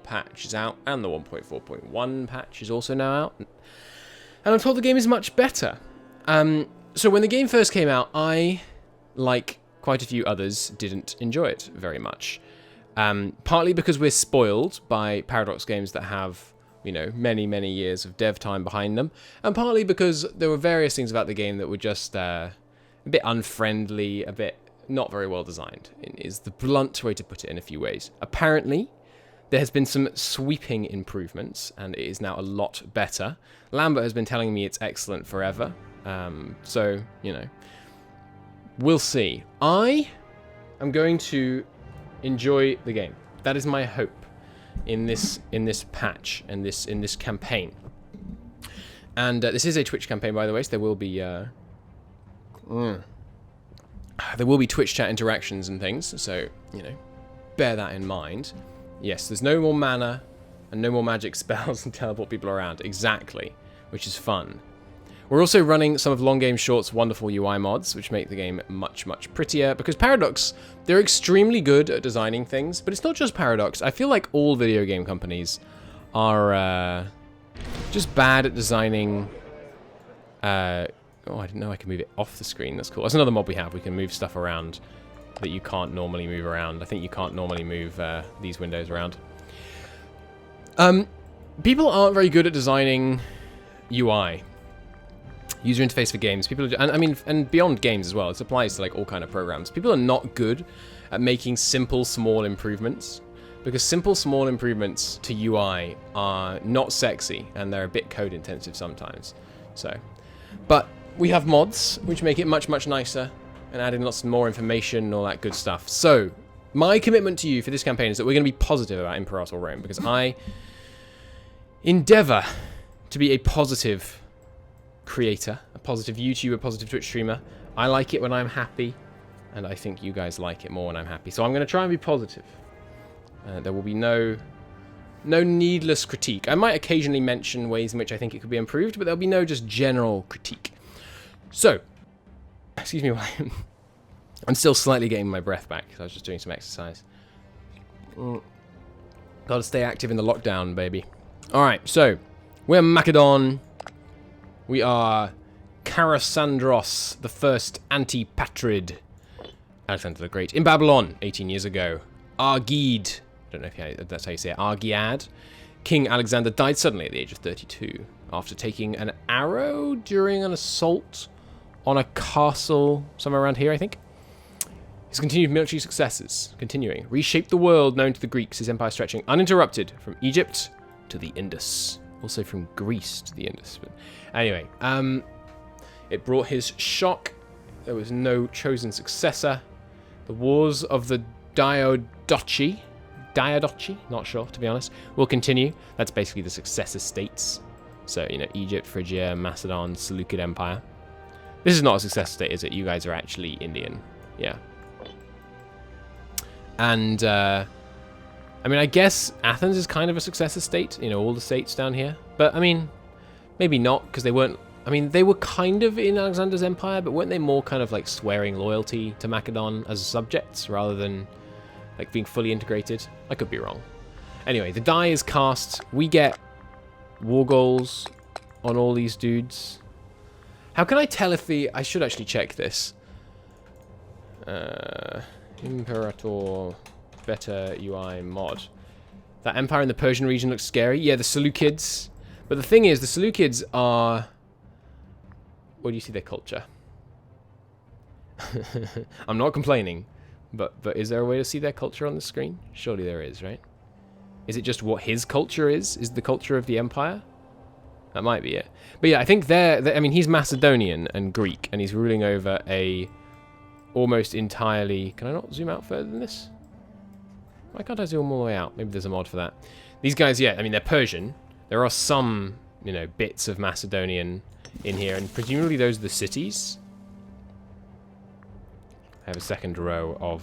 patch is out, and the 1.4.1 patch is also now out. And I'm told the game is much better. So when the game first came out, I, like quite a few others, didn't enjoy it very much. Partly because we're spoiled by Paradox games that have, you know, many, many years of dev time behind them, and partly because there were various things about the game that were just a bit unfriendly, a bit not very well designed, is the blunt way to put it in a few ways. Apparently, there has been some sweeping improvements, and it is now a lot better. Lambert has been telling me it's excellent forever, so, you know, we'll see. I am going to enjoy the game. That is my hope in this patch and in this campaign. And this is a Twitch campaign, by the way, so there will be Twitch chat interactions and things. So, you know, bear that in mind. Yes, there's no more mana and no more magic spells and teleport people around. Exactly, which is fun. We're also running some of Long Game Short's wonderful UI mods, which make the game much, much prettier. Because Paradox, they're extremely good at designing things, but it's not just Paradox. I feel like all video game companies are just bad at designing. Oh, I didn't know I could move it off the screen. That's cool. That's another mod we have. We can move stuff around that you can't normally move around. I think you can't normally move these windows around. People aren't very good at designing UI. User interface for games. People are, and I mean, and beyond games as well. It applies to like all kind of programs. People are not good at making simple, small improvements, because simple, small improvements to UI are not sexy and they're a bit code intensive sometimes. So, but we have mods which make it much, much nicer and add in lots more information and all that good stuff. So, my commitment to you for this campaign is that we're going to be positive about Imperator Rome, because I endeavor to be a positive creator, a positive YouTuber, a positive Twitch streamer. I like it when I'm happy, and I think you guys like it more when I'm happy. So I'm going to try and be positive. There will be no needless critique. I might occasionally mention ways in which I think it could be improved, but there'll be no just general critique. So, excuse me, I'm still slightly getting my breath back because I was just doing some exercise. Gotta stay active in the lockdown, baby. Alright, so, we're Macedon. We are Karasandros, the first Antipatrid. Alexander the Great. In Babylon, 18 years ago. Argid. I don't know if that's how you say it. Argiad. King Alexander died suddenly at the age of 32 after taking an arrow during an assault on a castle somewhere around here, I think. His continued military successes, continuing, reshaped the world known to the Greeks, his empire stretching uninterrupted from Egypt to the Indus. Also from Greece to the Indus. But anyway, it brought his shock. There was no chosen successor. The wars of the Diadochi, not sure, to be honest, will continue. That's basically the successor states. So, you know, Egypt, Phrygia, Macedon, Seleucid Empire. This is not a successor state, is it? You guys are actually Indian. Yeah. And, I mean, I guess Athens is kind of a successor state, you know, all the states down here. But, I mean, maybe not, because they weren't... I mean, they were kind of in Alexander's empire, but weren't they more kind of, like, swearing loyalty to Macedon as subjects, rather than, like, being fully integrated? I could be wrong. Anyway, the die is cast. We get war goals on all these dudes. How can I tell if the... I should actually check this. Imperator... better UI mod. That empire in the Persian region looks scary. Yeah, the Seleucids. But the thing is, the Seleucids are... Where do you see their culture? I'm not complaining, but is there a way to see their culture on the screen? Surely there is, right? Is it just what his culture is? Is the culture of the empire? That might be it. But yeah, I think I mean, he's Macedonian and Greek, and he's ruling over a almost entirely... Can I not zoom out further than this? Why can't I zoom all the way out? Maybe there's a mod for that. These guys, yeah, I mean, they're Persian. There are some, you know, bits of Macedonian in here, and presumably those are the cities. I have a second row of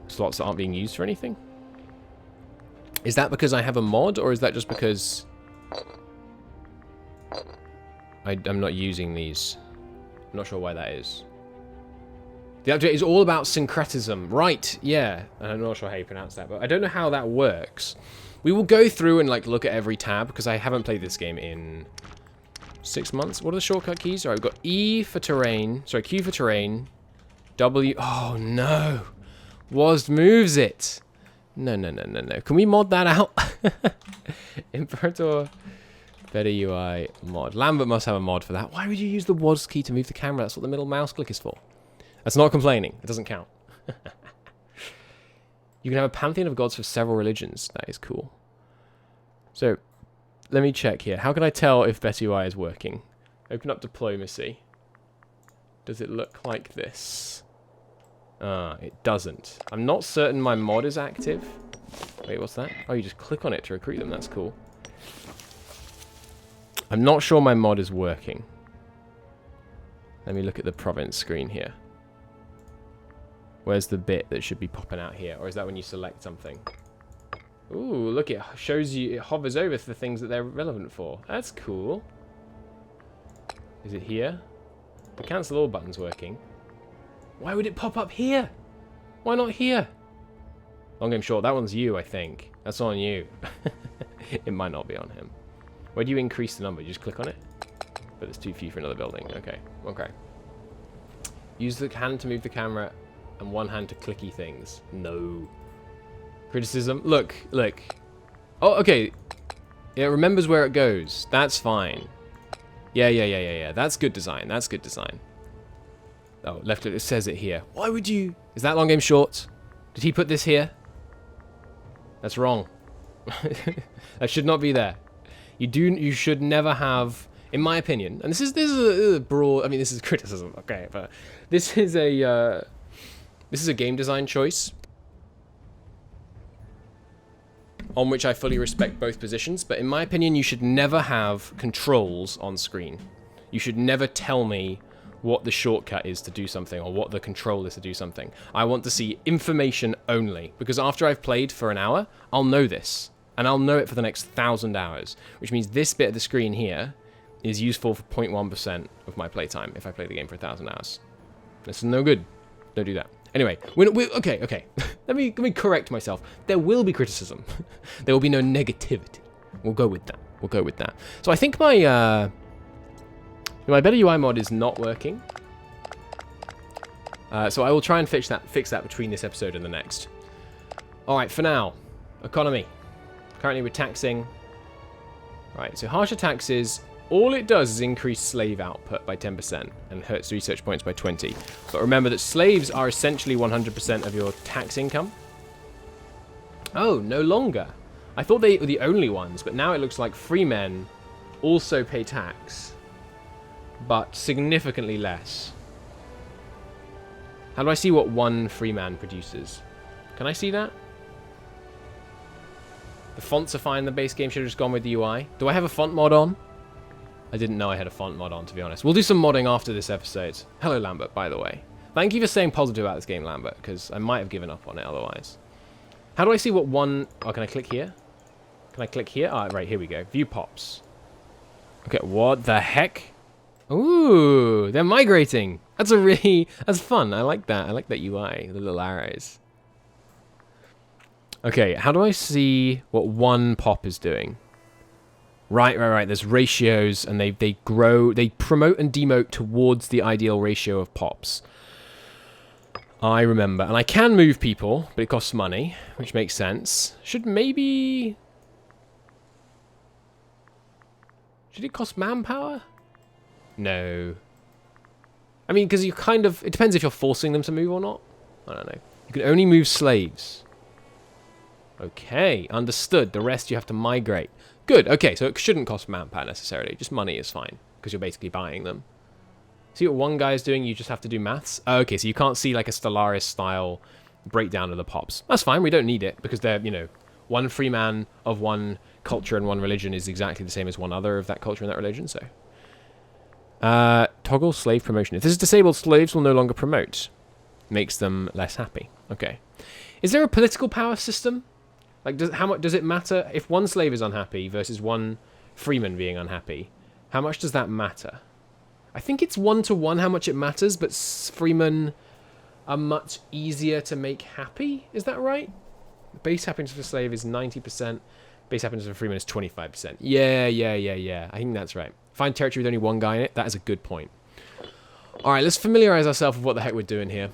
slots that aren't being used for anything. Is that because I have a mod, or is that just because I'm not using these? I'm not sure why that is. The update is all about syncretism. Right, yeah. I'm not sure how you pronounce that, but I don't know how that works. We will go through and like look at every tab, because I haven't played this game in 6 months. What are the shortcut keys? All right, we've got E for terrain. Sorry, Q for terrain. W. Oh, no. WASD moves it. No. Can we mod that out? Imperator better UI mod. Lambert must have a mod for that. Why would you use the WASD key to move the camera? That's what the middle mouse click is for. That's not complaining. It doesn't count. You can have a pantheon of gods for several religions. That is cool. So, let me check here. How can I tell if better UI is working? Open up diplomacy. Does it look like this? It doesn't. I'm not certain my mod is active. Wait, what's that? Oh, you just click on it to recruit them. That's cool. I'm not sure my mod is working. Let me look at the province screen here. Where's the bit that should be popping out here? Or is that when you select something? Ooh, look, it shows you, it hovers over the things that they're relevant for. That's cool. Is it here? The cancel all button's working. Why would it pop up here? Why not here? Long game short, that one's you, I think. That's on you. It might not be on him. Where do you increase the number? You just click on it? But there's too few for another building. Okay. Use the hand to move the camera and one hand to clicky things. No. Criticism. Look. Oh, okay. It remembers where it goes. That's fine. Yeah. That's good design. Oh, left it says it here. Why would you... Is that long game short? Did he put this here? That's wrong. That should not be there. You should never have, in my opinion, and this is a broad, I mean, this is criticism, okay, but this is a game design choice on which I fully respect both positions, but in my opinion, you should never have controls on screen. You should never tell me what the shortcut is to do something or what the control is to do something. I want to see information only, because after I've played for an hour, I'll know this. And I'll know it for the next 1,000 hours, which means this bit of the screen here is useful for 0.1% of my playtime if I play the game for 1,000 hours. This is no good. Don't do that. Anyway, okay. let me correct myself. There will be criticism. There will be no negativity. We'll go with that. So I think my better UI mod is not working. So I will try and fix that between this episode and the next. All right, for now, economy. Currently we're taxing. Right, so harsher taxes, all it does is increase slave output by 10% and hurts research points by 20. But remember that slaves are essentially 100% of your tax income. Oh, no longer. I thought they were the only ones, but now it looks like free men also pay tax, but significantly less. How do I see what one free man produces? Can I see that? The fonts are fine. The base game should have just gone with the UI. Do I have a font mod on? I didn't know I had a font mod on, to be honest. We'll do some modding after this episode. Hello, Lambert, by the way. Thank you for saying positive about this game, Lambert, because I might have given up on it otherwise. How do I see what one... Oh, can I click here? Can I click here? Ah, right, here we go. View pops. Okay, what the heck? Ooh, they're migrating. That's fun. I like that. I like that UI, the little arrows. Okay, how do I see what one pop is doing? Right. There's ratios, and they grow, they promote and demote towards the ideal ratio of pops. I remember. And I can move people, but it costs money, which makes sense. Should it cost manpower? No. I mean, because you kind of... It depends if you're forcing them to move or not. I don't know. You can only move slaves. Okay, understood. The rest you have to migrate. Good, okay, so it shouldn't cost manpower necessarily. Just money is fine, because you're basically buying them. See what one guy's doing? You just have to do maths? Okay, so you can't see like a Stellaris-style breakdown of the pops. That's fine, we don't need it, because they're, you know, one free man of one culture and one religion is exactly the same as one other of that culture and that religion, so... toggle slave promotion. If this is disabled, slaves will no longer promote. Makes them less happy. Okay. Is there a political power system? Like, how much does it matter if one slave is unhappy versus one freeman being unhappy? How much does that matter? I think it's 1-to-1 how much it matters, but freeman are much easier to make happy. Is that right? Base happiness for a slave is 90%. Base happiness for a freeman is 25%. Yeah. I think that's right. Find territory with only one guy in it. That is a good point. All right, let's familiarize ourselves with what the heck we're doing here.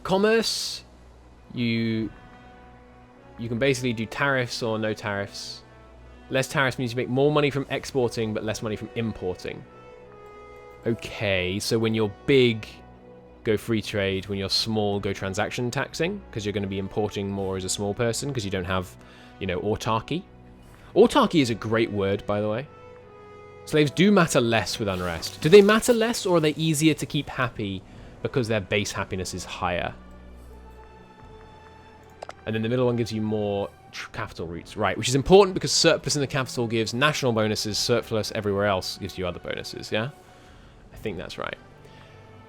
Commerce, you can basically do tariffs or no tariffs. Less tariffs means you make more money from exporting, but less money from importing. Okay, so when you're big, go free trade. When you're small, go transaction taxing, because you're going to be importing more as a small person, because you don't have, you know, autarky. Autarky is a great word, by the way. Slaves do matter less with unrest. Do they matter less, or are they easier to keep happy because their base happiness is higher? And then the middle one gives you more capital routes. Right, which is important because surplus in the capital gives national bonuses, surplus everywhere else gives you other bonuses, yeah? I think that's right.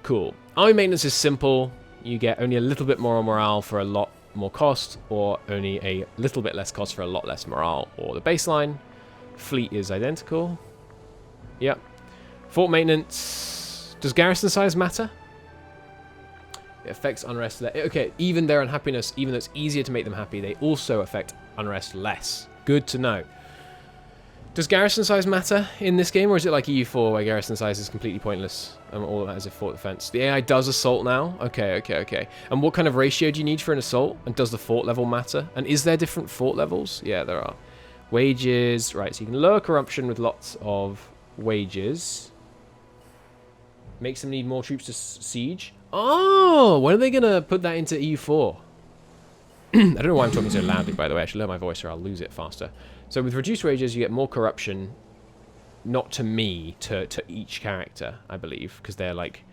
Cool. Army maintenance is simple. You get only a little bit more morale for a lot more cost, or only a little bit less cost for a lot less morale, or the baseline. Fleet is identical. Yep. Fort maintenance. Does garrison size matter? It affects unrest less. Okay, even their unhappiness, even though it's easier to make them happy, they also affect unrest less. Good to know. Does garrison size matter in this game, or is it like EU4 where garrison size is completely pointless and all of that is a fort defense? The AI does assault now? Okay. And what kind of ratio do you need for an assault? And does the fort level matter? And is there different fort levels? Yeah, there are. Wages. Right, so you can lower corruption with lots of wages. Makes them need more troops to siege. Oh, when are they going to put that into EU4? I don't know why I'm talking so loudly, by the way. I should lower my voice or I'll lose it faster. So with reduced wages, you get more corruption. Not to me, to each character, I believe. Because they're like,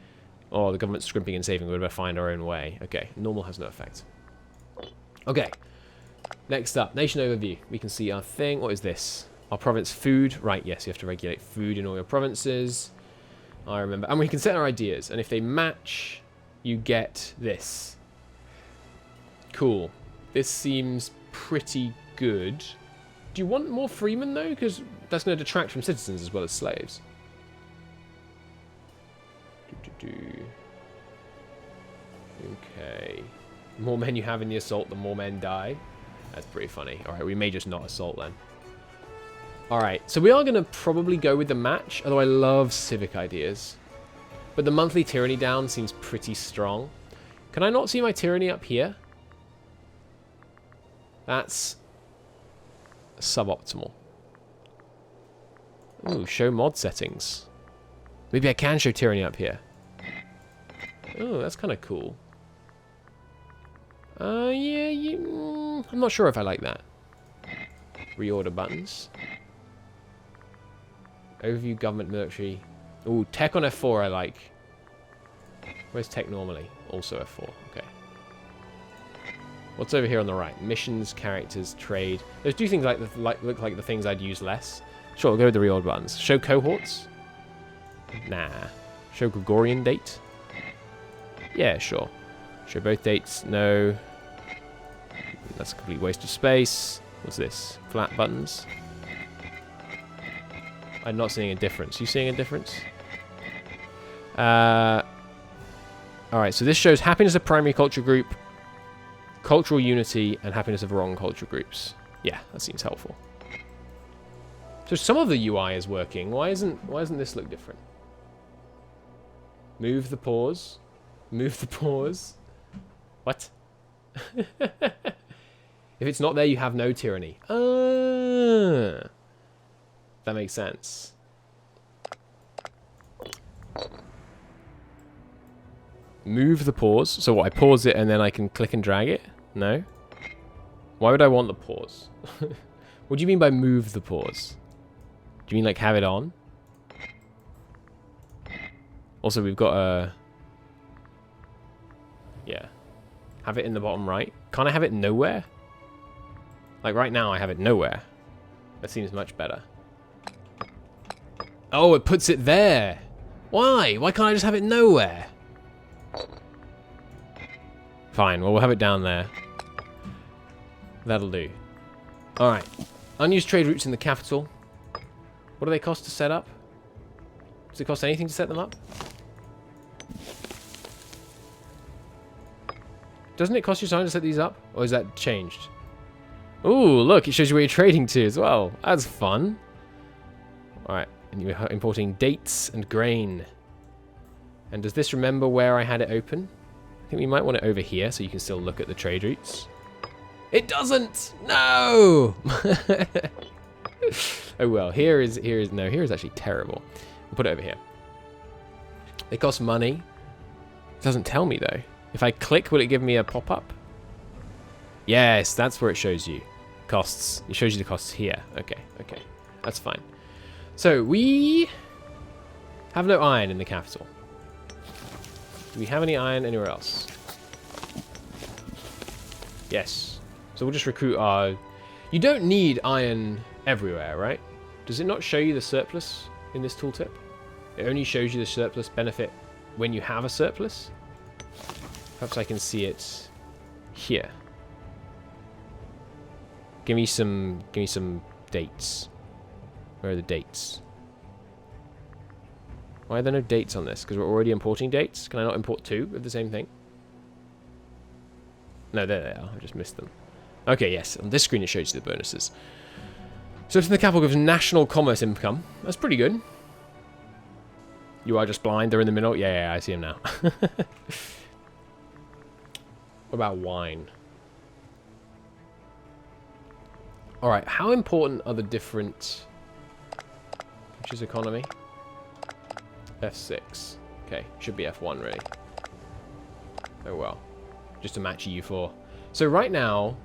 oh, the government's scrimping and saving. We'd better find our own way. Okay, normal has no effect. Okay, next up, nation overview. We can see our thing. What is this? Our province food. Right, yes, you have to regulate food in all your provinces. I remember. And we can set our ideas. And if they match, you get this. Cool. This seems pretty good. Do you want more freemen, though? Because that's going to detract from citizens as well as slaves. Okay. The more men you have in the assault, the more men die. That's pretty funny. Alright, we may just not assault then. Alright, so we are going to probably go with the match, although I love civic ideas. But the monthly tyranny down seems pretty strong. Can I not see my tyranny up here? That's suboptimal. Ooh, show mod settings. Maybe I can show tyranny up here. Oh, that's kind of cool. Yeah, I'm not sure if I like that. Reorder buttons. Overview, government, military. Ooh, tech on F4 I like. Where's tech normally? Also F4, okay. What's over here on the right? Missions, characters, trade. Those do things look like the things I'd use less. Sure, we'll go with the reorder buttons. Show cohorts? Nah. Show Gregorian date? Yeah, sure. Show both dates? No. That's a complete waste of space. What's this? Flat buttons? I'm not seeing a difference. You seeing a difference? Alright, so this shows happiness of primary culture group, cultural unity, and happiness of wrong culture groups. Yeah, that seems helpful. So some of the UI is working. Why doesn't this look different? Move the pause. Move the pause. What? If it's not there, you have no tyranny. That makes sense. Move the pause. So what, I pause it and then I can click and drag it? No? Why would I want the pause? What do you mean by move the pause? Do you mean like have it on? Also, we've got a... Yeah. Have it in the bottom right. Can't I have it nowhere? Like right now I have it nowhere. That seems much better. Oh, it puts it there. Why? Why can't I just have it nowhere? Fine, well, we'll have it down there. That'll do. Alright. Unused trade routes in the capital. What do they cost to set up? Does it cost anything to set them up? Doesn't it cost you time to set these up? Or is that changed? Ooh, look, it shows you where you're trading to as well. That's fun. Alright, and you're importing dates and grain. And does this remember where I had it open? I think we might want it over here so you can still look at the trade routes. It doesn't! No! Oh well, here is actually terrible. We'll put it over here. They cost money. It doesn't tell me though. If I click, will it give me a pop-up? Yes, that's where it shows you. Costs. It shows you the costs here. Okay, okay. That's fine. So, we have no iron in the capital. Do we have any iron anywhere else? Yes. So we'll just recruit our... You don't need iron everywhere, right? Does it not show you the surplus in this tooltip? It only shows you the surplus benefit when you have a surplus? Perhaps I can see it here. Give me some dates. Where are the dates? Why are there no dates on this? Because we're already importing dates? Can I not import two of the same thing? No, there they are. I just missed them. Okay, yes. On this screen it shows you the bonuses. So it's in the capital gives national commerce income. That's pretty good. You are just blind. They're in the middle. Yeah, I see them now. What about wine? Alright, how important are the different... Which is economy? F6. Okay, should be F1 really. Oh well. Just to match EU4. So right now,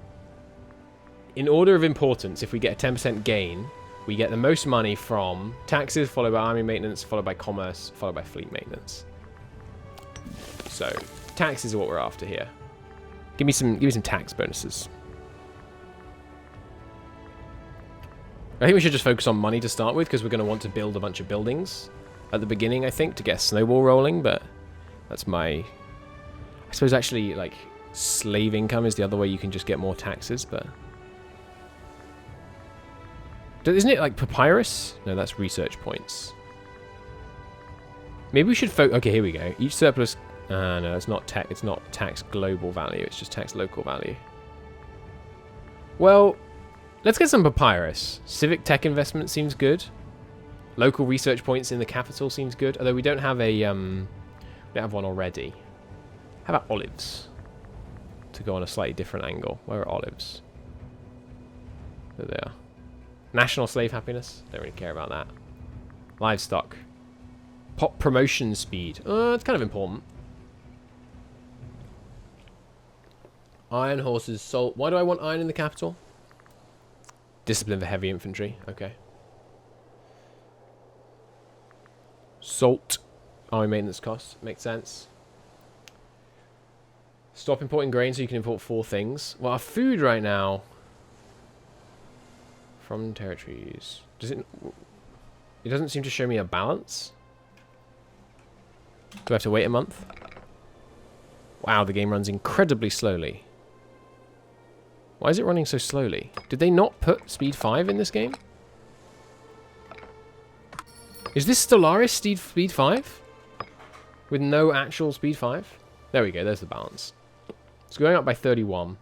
in order of importance, if we get a 10% gain, we get the most money from taxes, followed by army maintenance, followed by commerce, followed by fleet maintenance. So, taxes are what we're after here. Give me some tax bonuses. I think we should just focus on money to start with, because we're going to want to build a bunch of buildings at the beginning, I think, to get a snowball rolling, but that's my... I suppose actually, like, slave income is the other way you can just get more taxes, but... Isn't it like papyrus? No, that's research points. Maybe we should focus... Okay, here we go. Each surplus... no, it's not tax global value. It's just tax local value. Well, let's get some papyrus. Civic tech investment seems good. Local research points in the capital seems good. Although we don't have a... we don't have one already. How about olives? To go on a slightly different angle. Where are olives? There they are. National slave happiness. Don't really care about that. Livestock. Pop promotion speed. It's kind of important. Iron horses, salt. Why do I want iron in the capital? Discipline for heavy infantry. Okay. Salt. Army maintenance costs. Makes sense. Stop importing grain so you can import 4 things. Well, our food right now... From territories. Does it... It doesn't seem to show me a balance. Do I have to wait a month? Wow, the game runs incredibly slowly. Why is it running so slowly? Did they not put speed 5 in this game? Is this Stellaris speed 5? With no actual speed 5? There we go, there's the balance. It's going up by 31.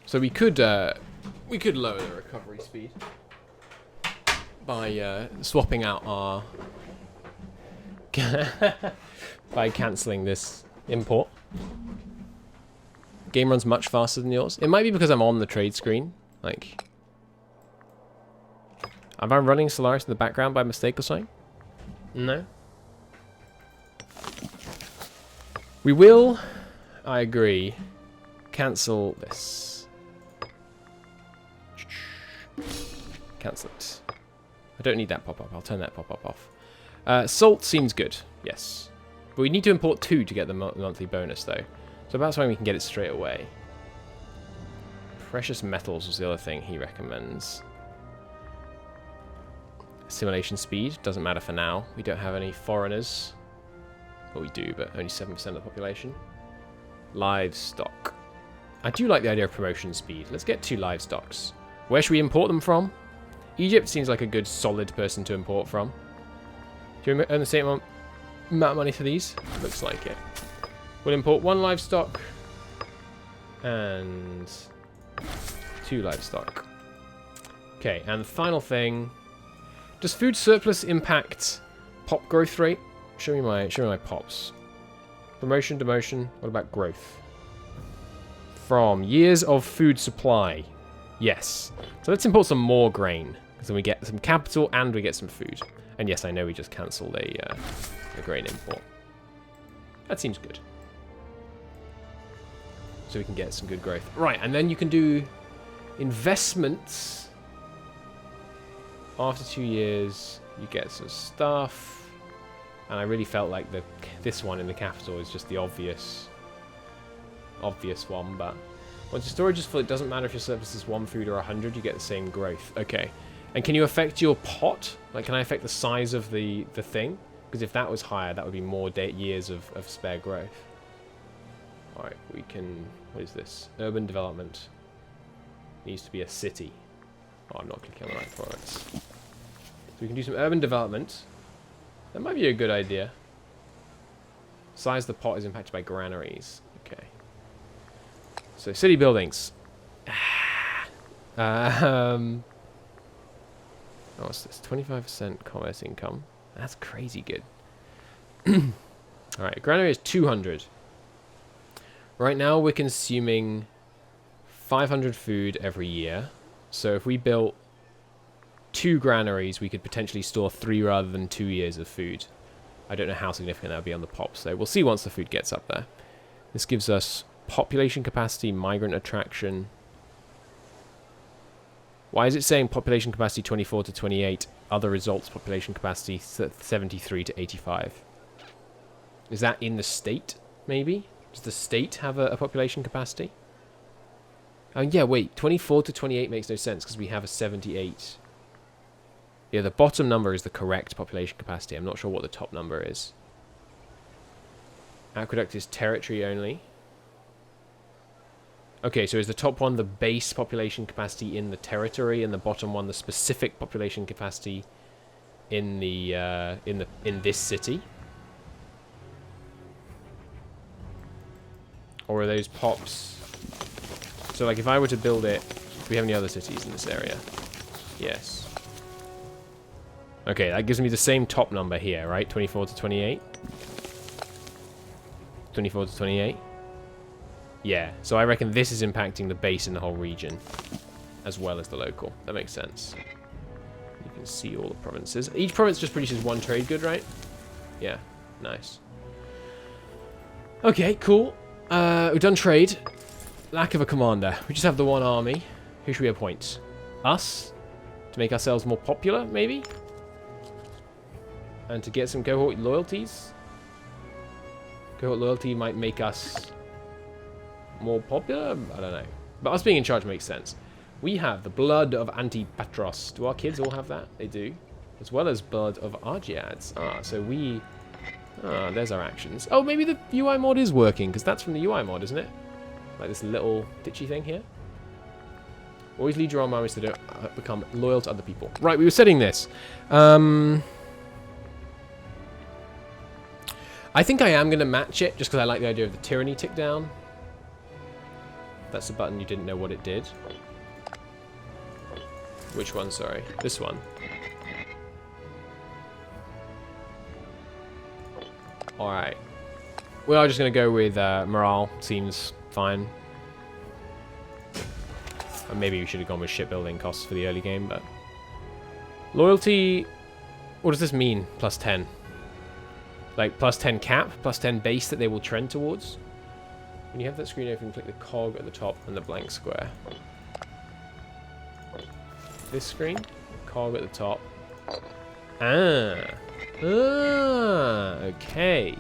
So we could lower the recovery speed by swapping out our by cancelling this import. Game runs much faster than yours. It might be because I'm on the trade screen. Like, am I running Solaris in the background by mistake or something? No. We will, I agree, cancel this. Cancel it. I don't need that pop-up. I'll turn that pop-up off. Salt seems good. Yes. But we need to import 2 to get the monthly bonus, though. So that's why we can get it straight away. Precious metals was the other thing he recommends. Assimilation speed. Doesn't matter for now. We don't have any foreigners. Well, we do, but only 7% of the population. Livestock. I do like the idea of promotion speed. Let's get 2 livestocks. Where should we import them from? Egypt seems like a good, solid person to import from. Do you earn the same amount of money for these? Looks like it. We'll import 1 livestock and 2 livestock. Okay, and the final thing. Does food surplus impact pop growth rate? Show me my pops. Promotion, demotion. What about growth? From years of food supply. Yes. So let's import some more grain. Because then we get some capital and we get some food. And yes, I know we just cancelled a grain import. That seems good. So we can get some good growth. Right, and then you can do investments. After 2 years, you get some stuff. And I really felt like this one in the capital is just the obvious one. But once your storage is full, it doesn't matter if your surplus is 1 food or 100, you get the same growth. Okay. And can you affect your pot? Like, can I affect the size of the thing? Because if that was higher, that would be more years of spare growth. Alright, we can... What is this? Urban development. Needs to be a city. Oh, I'm not clicking on the right products. So we can do some urban development. That might be a good idea. Size of the pot is impacted by granaries. Okay. So, city buildings. What's this? 25% commerce income. That's crazy good. Alright, granary is 200. Right now we're consuming 500 food every year. So if we built 2 granaries, we could potentially store 3 rather than 2 years of food. I don't know how significant that would be on the pops, though. We'll see once the food gets up there. This gives us population capacity, migrant attraction. Why is it saying population capacity 24 to 28? Other results, population capacity 73 to 85. Is that in the state, maybe? Does the state have a population capacity? Oh, yeah, wait. 24 to 28 makes no sense because we have a 78. Yeah, the bottom number is the correct population capacity. I'm not sure what the top number is. Aqueduct is territory only. Okay, so is the top one the base population capacity in the territory, and the bottom one the specific population capacity in the in this city? Or are those pops? So, like, if I were to build it, do we have any other cities in this area? Yes. Okay, that gives me the same top number here, right? 24 to 28. 24 to 28. Yeah, so I reckon this is impacting the base in the whole region, as well as the local. That makes sense. You can see all the provinces. Each province just produces 1 trade good, right? Yeah, nice. Okay, cool. We've done trade. Lack of a commander. We just have the 1 army. Who should we appoint? Us? To make ourselves more popular, maybe? And to get some cohort loyalties? Cohort loyalty might make us more popular? I don't know. But us being in charge makes sense. We have the blood of Antipatros. Do our kids all have that? They do. As well as blood of Argiads. Ah, so we... Ah, there's our actions. Oh, maybe the UI mod is working, because that's from the UI mod, isn't it? Like this little ditchy thing here. Always lead your armies to become loyal to other people. Right, we were setting this. I think I am going to match it, just because I like the idea of the tyranny tick down. That's the button you didn't know what it did. Which one, sorry? This one. Alright. We are just going to go with morale. Seems fine. Or maybe we should have gone with shipbuilding costs for the early game, but... Loyalty... What does this mean, plus 10? Like, plus 10 cap, plus 10 base that they will trend towards? When you have that screen open, click the cog at the top and the blank square. This screen, cog at the top. Okay.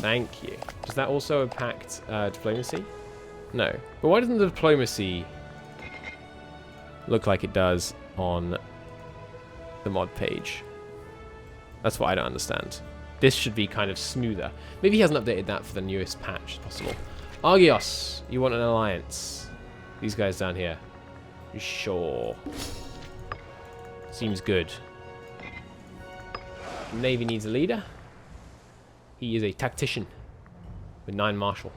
Thank you. Does that also impact diplomacy? No. But why doesn't the diplomacy look like it does on the mod page? That's what I don't understand. This should be kind of smoother. Maybe he hasn't updated that for the newest patch, if possible. Argios, you want an alliance? These guys down here. Sure. Seems good. Navy needs a leader. He is a tactician. with 9 martial.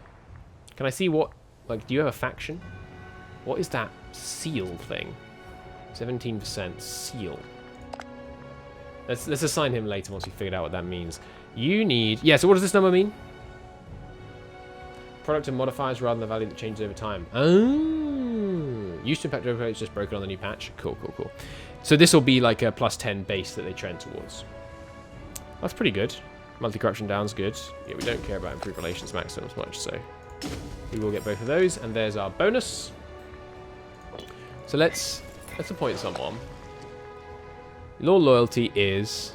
Can I see what, like, do you have a faction? What is that seal thing? 17% seal. Let's assign him later once we figured out what that means. You need, yeah, so what does this number mean? Product and modifiers rather than the value that changes over time. Oh, used to impact overplay is just broken on the new patch. Cool, cool, cool. So this will be like a +10 base that they trend towards. That's pretty good. Monthly corruption down's good. Yeah, we don't care about improved relations maximums much, so we will get both of those. And there's our bonus. So let's appoint someone. Law loyalty is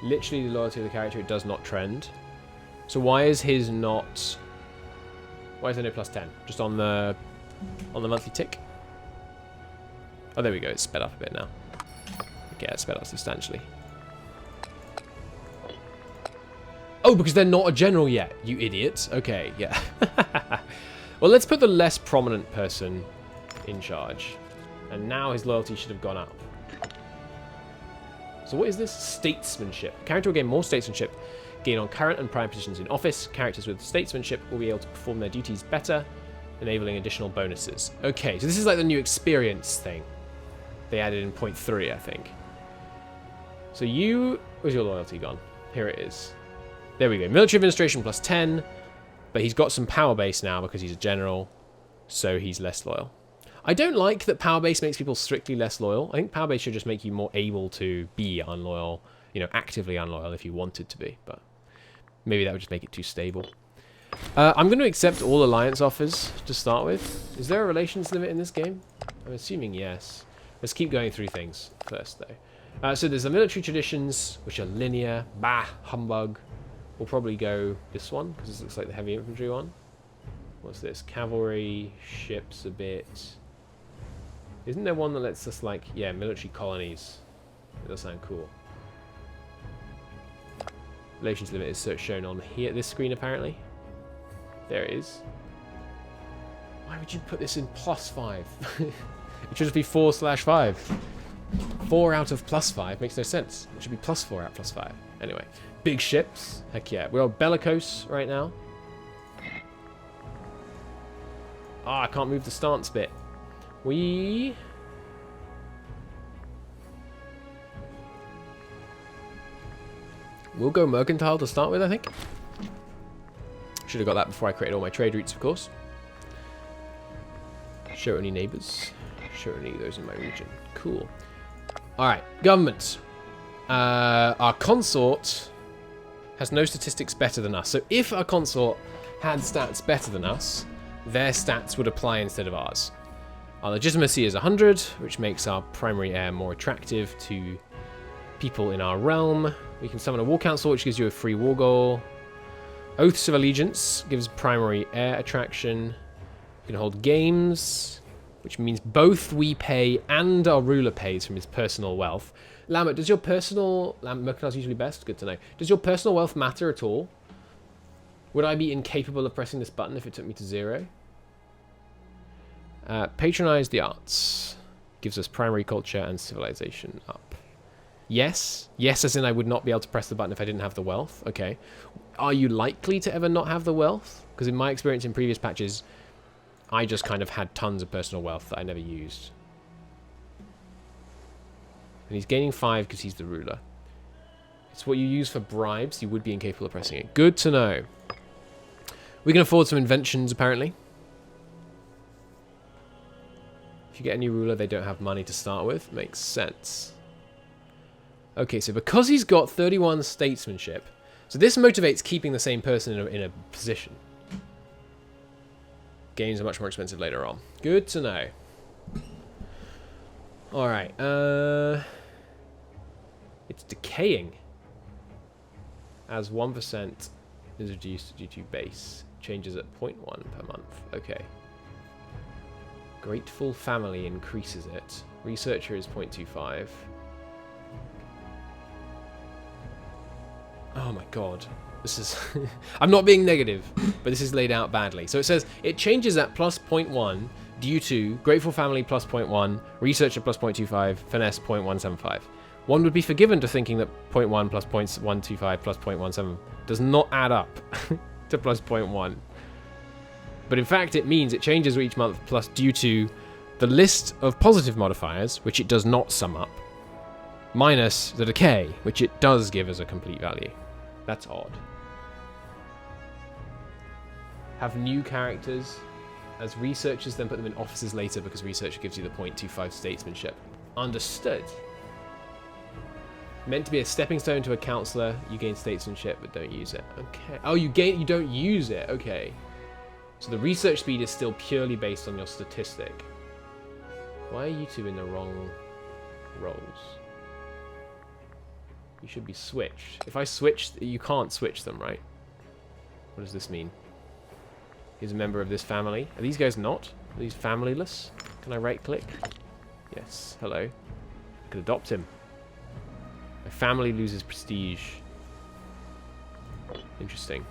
literally the loyalty of the character. It does not trend. So why is his not? Why is there no +10? Just on the monthly tick. Oh, there we go. It's sped up a bit now. Okay, it's sped up substantially. Oh, because they're not a general yet, you idiots. Okay, yeah. Well, let's put the less prominent person in charge. And now his loyalty should have gone up. So what is this? Statesmanship. Character will gain more statesmanship, gain on current and prime positions in office. Characters with statesmanship will be able to perform their duties better, enabling additional bonuses. Okay, so this is like the new experience thing. They added in 0.3, I think. So where's your loyalty gone? Here it is. There we go. Military administration +10, but he's got some power base now because he's a general, so he's less loyal. I don't like that power base makes people strictly less loyal. I think power base should just make you more able to be unloyal, you know, actively unloyal if you wanted to be, but maybe that would just make it too stable. I'm going to accept all alliance offers to start with. Is there a relations limit in this game? I'm assuming yes. Let's keep going through things first, though. So there's the military traditions, which are linear. Bah, humbug. We'll probably go this one, because this looks like the heavy infantry one. What's this? Cavalry, ships a bit. Isn't there one that lets us, like, yeah, military colonies? It does sound cool. Relations limit is shown on here, this screen, apparently. There it is. Why would you put this in +5? It should just be 4/5. 4 out of +5 makes no sense. It should be +4 out +5. Anyway, big ships. Heck yeah. We're bellicose right now. Ah, I can't move the stance bit. We'll go mercantile to start with, I think. Should have got that before I created all my trade routes, of course. Show any neighbors. Show any of those in my region. Cool. Alright, government. Our consort has no statistics better than us. So if our consort had stats better than us, their stats would apply instead of ours. Our legitimacy is 100, which makes our primary heir more attractive to people in our realm. We can summon a war council, which gives you a free war goal. Oaths of Allegiance gives primary heir attraction. You can hold games, which means both we pay and our ruler pays from his personal wealth. Lambert, does your personal... Mercantile's usually best? Good to know. Does your personal wealth matter at all? Would I be incapable of pressing this button if it took me to 0? Patronize the arts. Gives us primary culture and civilization up. Yes. Yes, as in I would not be able to press the button if I didn't have the wealth. Okay. Are you likely to ever not have the wealth? Because in my experience in previous patches, I just kind of had tons of personal wealth that I never used. And he's gaining 5 because he's the ruler. It's what you use for bribes. You would be incapable of pressing it. Good to know. We can afford some inventions, apparently. If you get a new ruler, they don't have money to start with. Makes sense. Okay, so because he's got 31 statesmanship, so this motivates keeping the same person in a position. Games are much more expensive later on. Good to know. Alright, it's decaying. As 1% is reduced due to base. Changes at 0.1 per month. Okay. Grateful family increases it. Researcher is 0.25. Oh my god. This is... I'm not being negative, but this is laid out badly. So it says it changes at +0.1 due to Grateful Family +0.1, Researcher +0.25, Finesse 0.175. One would be forgiven to thinking that 0.1 plus 0.125 plus 0.17 does not add up to plus 0.1. But in fact, it means it changes each month plus due to the list of positive modifiers, which it does not sum up, minus the decay, which it does give as a complete value. That's odd. Have new characters as researchers, then put them in offices later because researcher gives you the 0.25 statesmanship. Understood. Meant to be a stepping stone to a counselor. You gain statesmanship, but don't use it. Okay. Oh, you don't use it. Okay. So the research speed is still purely based on your statistic. Why are you two in the wrong roles? You should be switched. If I switch, you can't switch them, right? What does this mean? He's a member of this family. Are these guys not? Are these familyless? Can I right-click? Yes. Hello. I could adopt him. My family loses prestige. Interesting.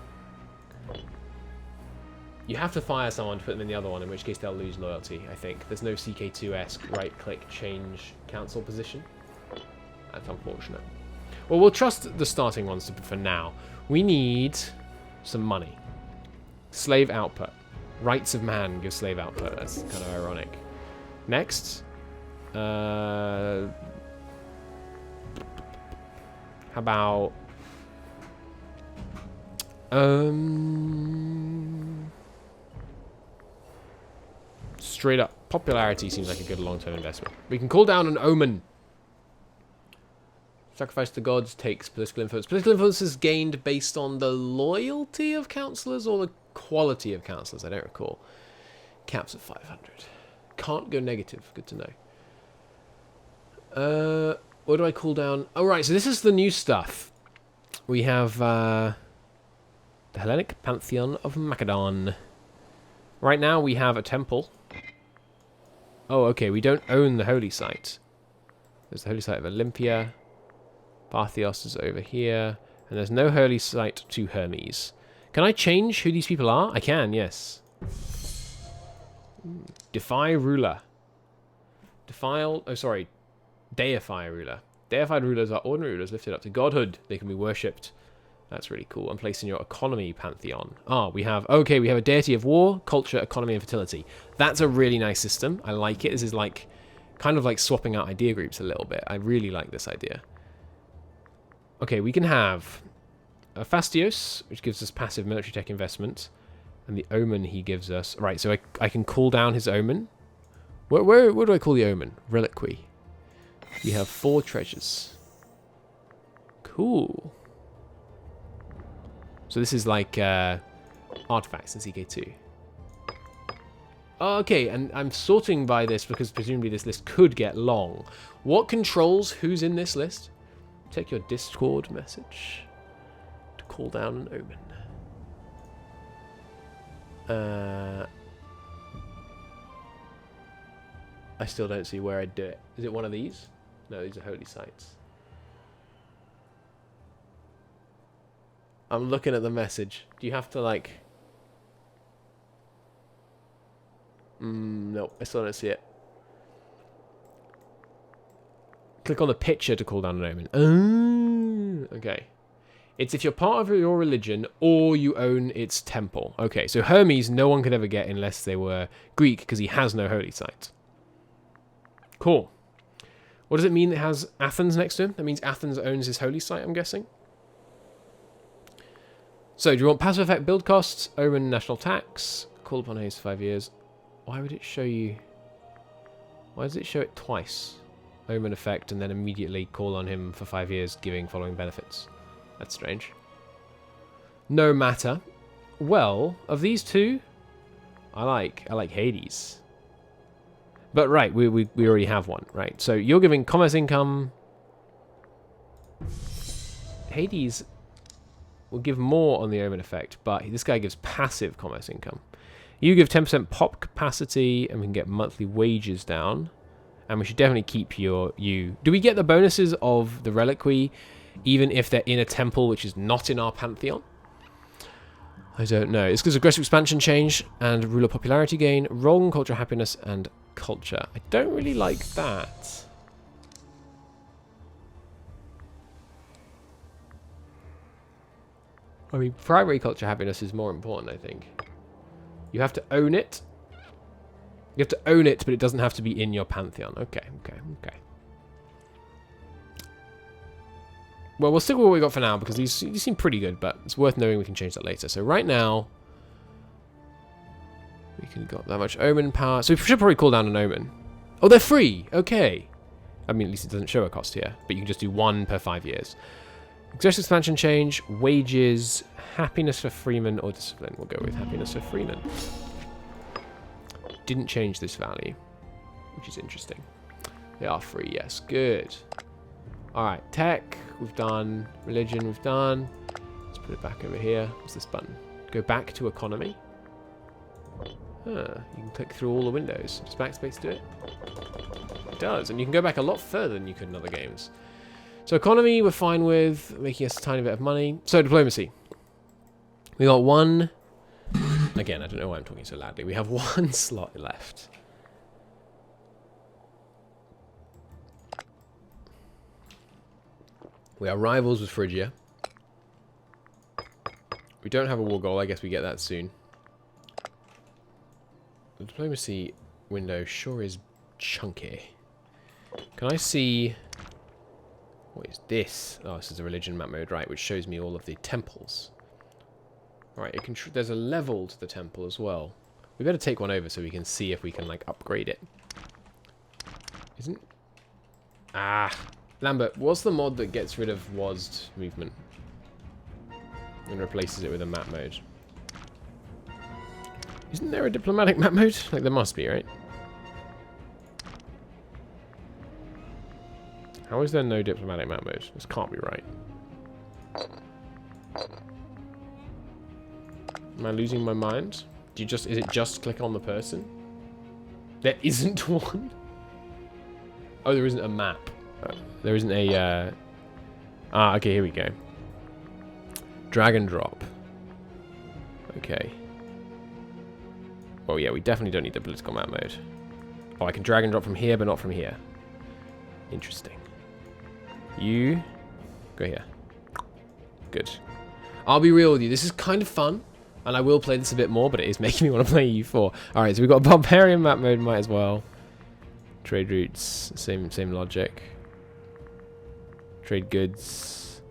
You have to fire someone to put them in the other one, in which case they'll lose loyalty, I think. There's no CK2-esque right-click change council position. That's unfortunate. Well, we'll trust the starting ones for now. We need some money. Slave output. Rights of man give slave output. That's kind of ironic. Next. How about... straight up. Popularity seems like a good long-term investment. We can call down an omen. Sacrifice to gods takes political influence. Political influence is gained based on the loyalty of councillors or the quality of councillors. I don't recall. Caps at 500. Can't go negative. Good to know. What do I call down? Oh, right. So this is the new stuff. We have the Hellenic Pantheon of Macedon. Right now we have a temple. Oh, okay. We don't own the holy site. There's the holy site of Olympia. Barthios is over here. And there's no holy site to Hermes. Can I change who these people are? I can, yes. Defy ruler. Deify ruler. Deified rulers are ordinary rulers lifted up to godhood. They can be worshipped. That's really cool. And placed in your economy pantheon. We have a deity of war, culture, economy, and fertility. That's a really nice system. I like it. This is like kind of like swapping out idea groups a little bit. I really like this idea. Okay, we can have a Fastios, which gives us passive military tech investment, and the omen he gives us. Right, so I can call down his omen. Where do I call the omen? Reliquary. We have 4 treasures. Cool. So this is like artifacts in CK2. Okay, and I'm sorting by this because presumably this list could get long. What controls who's in this list? Check your Discord message to call down an omen. I still don't see where I'd do it. Is it one of these? No, these are holy sites. I'm looking at the message. Do you have to like... no, I still don't see it. Click on the picture to call down an omen. Okay. It's if you're part of your religion or you own its temple. Okay, so Hermes no one could ever get unless they were Greek because he has no holy site. Cool. What does it mean it has Athens next to him? That means Athens owns his holy site, I'm guessing. So, do you want passive effect build costs? Omen national tax. Call upon haste 5 years. Why would it show you... Why does it show it twice? Omen effect and then immediately call on him for 5 years, giving following benefits. That's strange. No matter. Well, of these two, I like Hades. But right, we already have one, right? So you're giving commerce income. Hades will give more on the Omen effect, but this guy gives passive commerce income. You give 10% pop capacity, and we can get monthly wages down. And we should definitely keep you. Do we get the bonuses of the reliquary, even if they're in a temple which is not in our pantheon? I don't know. It's because aggressive expansion change and ruler popularity gain, wrong culture happiness, and culture. I don't really like that. I mean, primary culture happiness is more important, I think. You have to own it. You have to own it, but it doesn't have to be in your pantheon. Okay. Well, we'll stick with what we got for now, because these seem pretty good, but it's worth knowing we can change that later. So right now, we can got that much omen power. So we should probably call down an omen. Oh, they're free! Okay. I mean, at least it doesn't show a cost here, but you can just do 1 per 5 years. Exertion expansion change, wages, happiness for freemen, or discipline. We'll go with happiness for freemen. Didn't change this value, which is interesting. They are free, yes. Good. Alright, tech, we've done. Religion, we've done. Let's put it back over here. What's this button? Go back to economy. You can click through all the windows. Does backspace do it? It does, and you can go back a lot further than you could in other games. So economy, we're fine with, making us a tiny bit of money. So diplomacy. We got 1... Again, I don't know why I'm talking so loudly. We have 1 slot left. We are rivals with Phrygia. We don't have a war goal. I guess we get that soon. The diplomacy window sure is chunky. Can I see... What is this? Oh, this is a religion map mode, right, which shows me all of the temples. Alright, there's a level to the temple as well. We better take one over so we can see if we can, like, upgrade it. Isn't... Ah! Lambert, what's the mod that gets rid of WASD movement? And replaces it with a map mode? Isn't there a diplomatic map mode? Like, there must be, right? How is there no diplomatic map mode? This can't be right. Am I losing my mind? Is it just click on the person? There isn't one? Oh, there isn't a map. There isn't a, okay, here we go. Drag and drop. Okay. Well, yeah, we definitely don't need the political map mode. Oh, I can drag and drop from here, but not from here. Interesting. You go here. Good. I'll be real with you. This is kind of fun, and I will play this a bit more, but it is making me want to play EU4. Alright, so we've got barbarian map mode, might as well. Trade routes, same logic. Trade goods.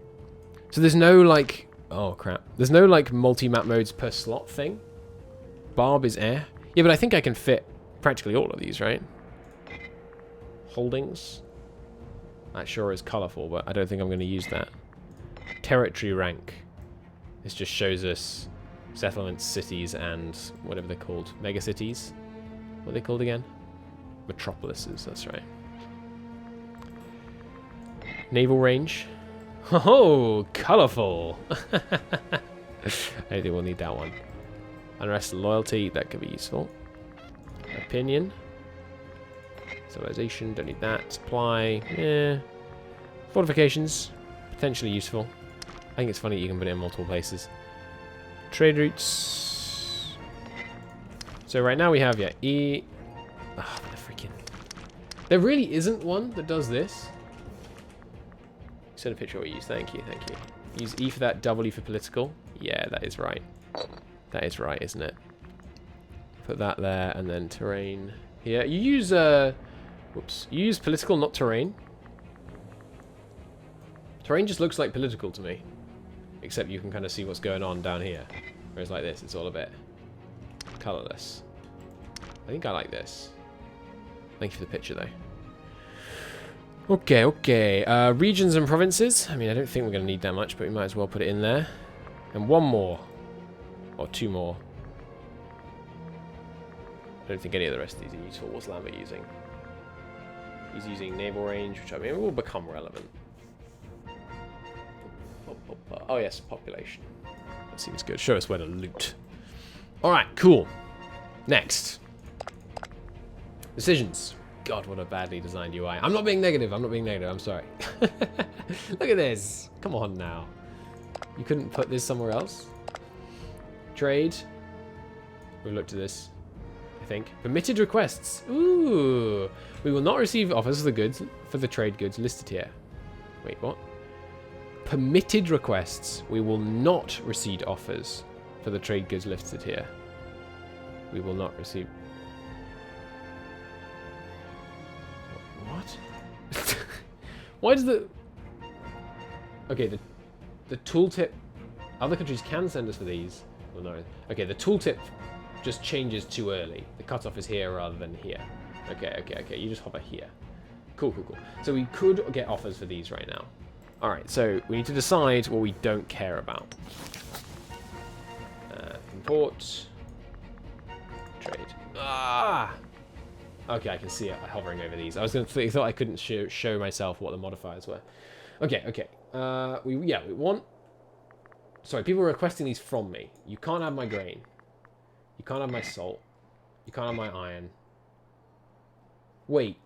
So there's no, like... Oh, crap. There's no, like, multi-map modes per slot thing. Barb is air. Yeah, but I think I can fit practically all of these, right? Holdings. That sure is colourful, but I don't think I'm going to use that. Territory rank. This just shows us settlements, cities, and whatever they're called. Megacities? What are they called again? Metropolises, that's right. Naval range. Oh, colourful! I don't think we'll need that one. Unrest and loyalty, that could be useful. Opinion. Civilization, don't need that. Supply, yeah. Fortifications, potentially useful. I think it's funny you can put it in multiple places. Trade routes. So right now we have, yeah, E. Ah, oh, the freaking. There really isn't one that does this. Send a picture of what you use. Thank you, thank you. Use E for that, W for political. Yeah, that is right. That is right, isn't it? Put that there, and then terrain here. You use, whoops. You use political, not terrain. Terrain just looks like political to me. Except you can kind of see what's going on down here. Whereas like this, it's all a bit colourless. I think I like this. Thank you for the picture, though. Okay, okay. Regions and provinces. I mean, I don't think we're going to need that much, but we might as well put it in there. And one more. Or 2 more. I don't think any of the rest of these are useful. What's Lambert using? He's using naval range, which I mean will become relevant. Oh yes, population. That seems good. Show us where to loot. Alright, cool. Next. Decisions. God, what a badly designed UI. I'm not being negative, I'm not being negative, I'm sorry. Look at this. Come on now. You couldn't put this somewhere else? Trade. We've looked at this, I think. Permitted requests. Ooh. We will not receive offers for the goods, for the trade goods listed here. Wait, what? permitted requests. We will not receive offers for the trade goods listed here. We will not receive... What? Why does the... Okay, the tooltip... Other countries can send us for these. Well, no. Okay, the tooltip just changes too early. The cutoff is here rather than here. Okay. You just hover here. Cool. So we could get offers for these right now. Alright, so we need to decide what we don't care about. Import. Trade. Ah! Okay, I can see it hovering over these. I was thought I couldn't show myself what the modifiers were. Okay. We want... Sorry, people are requesting these from me. You can't have my grain. You can't have my salt. You can't have my iron. Wait.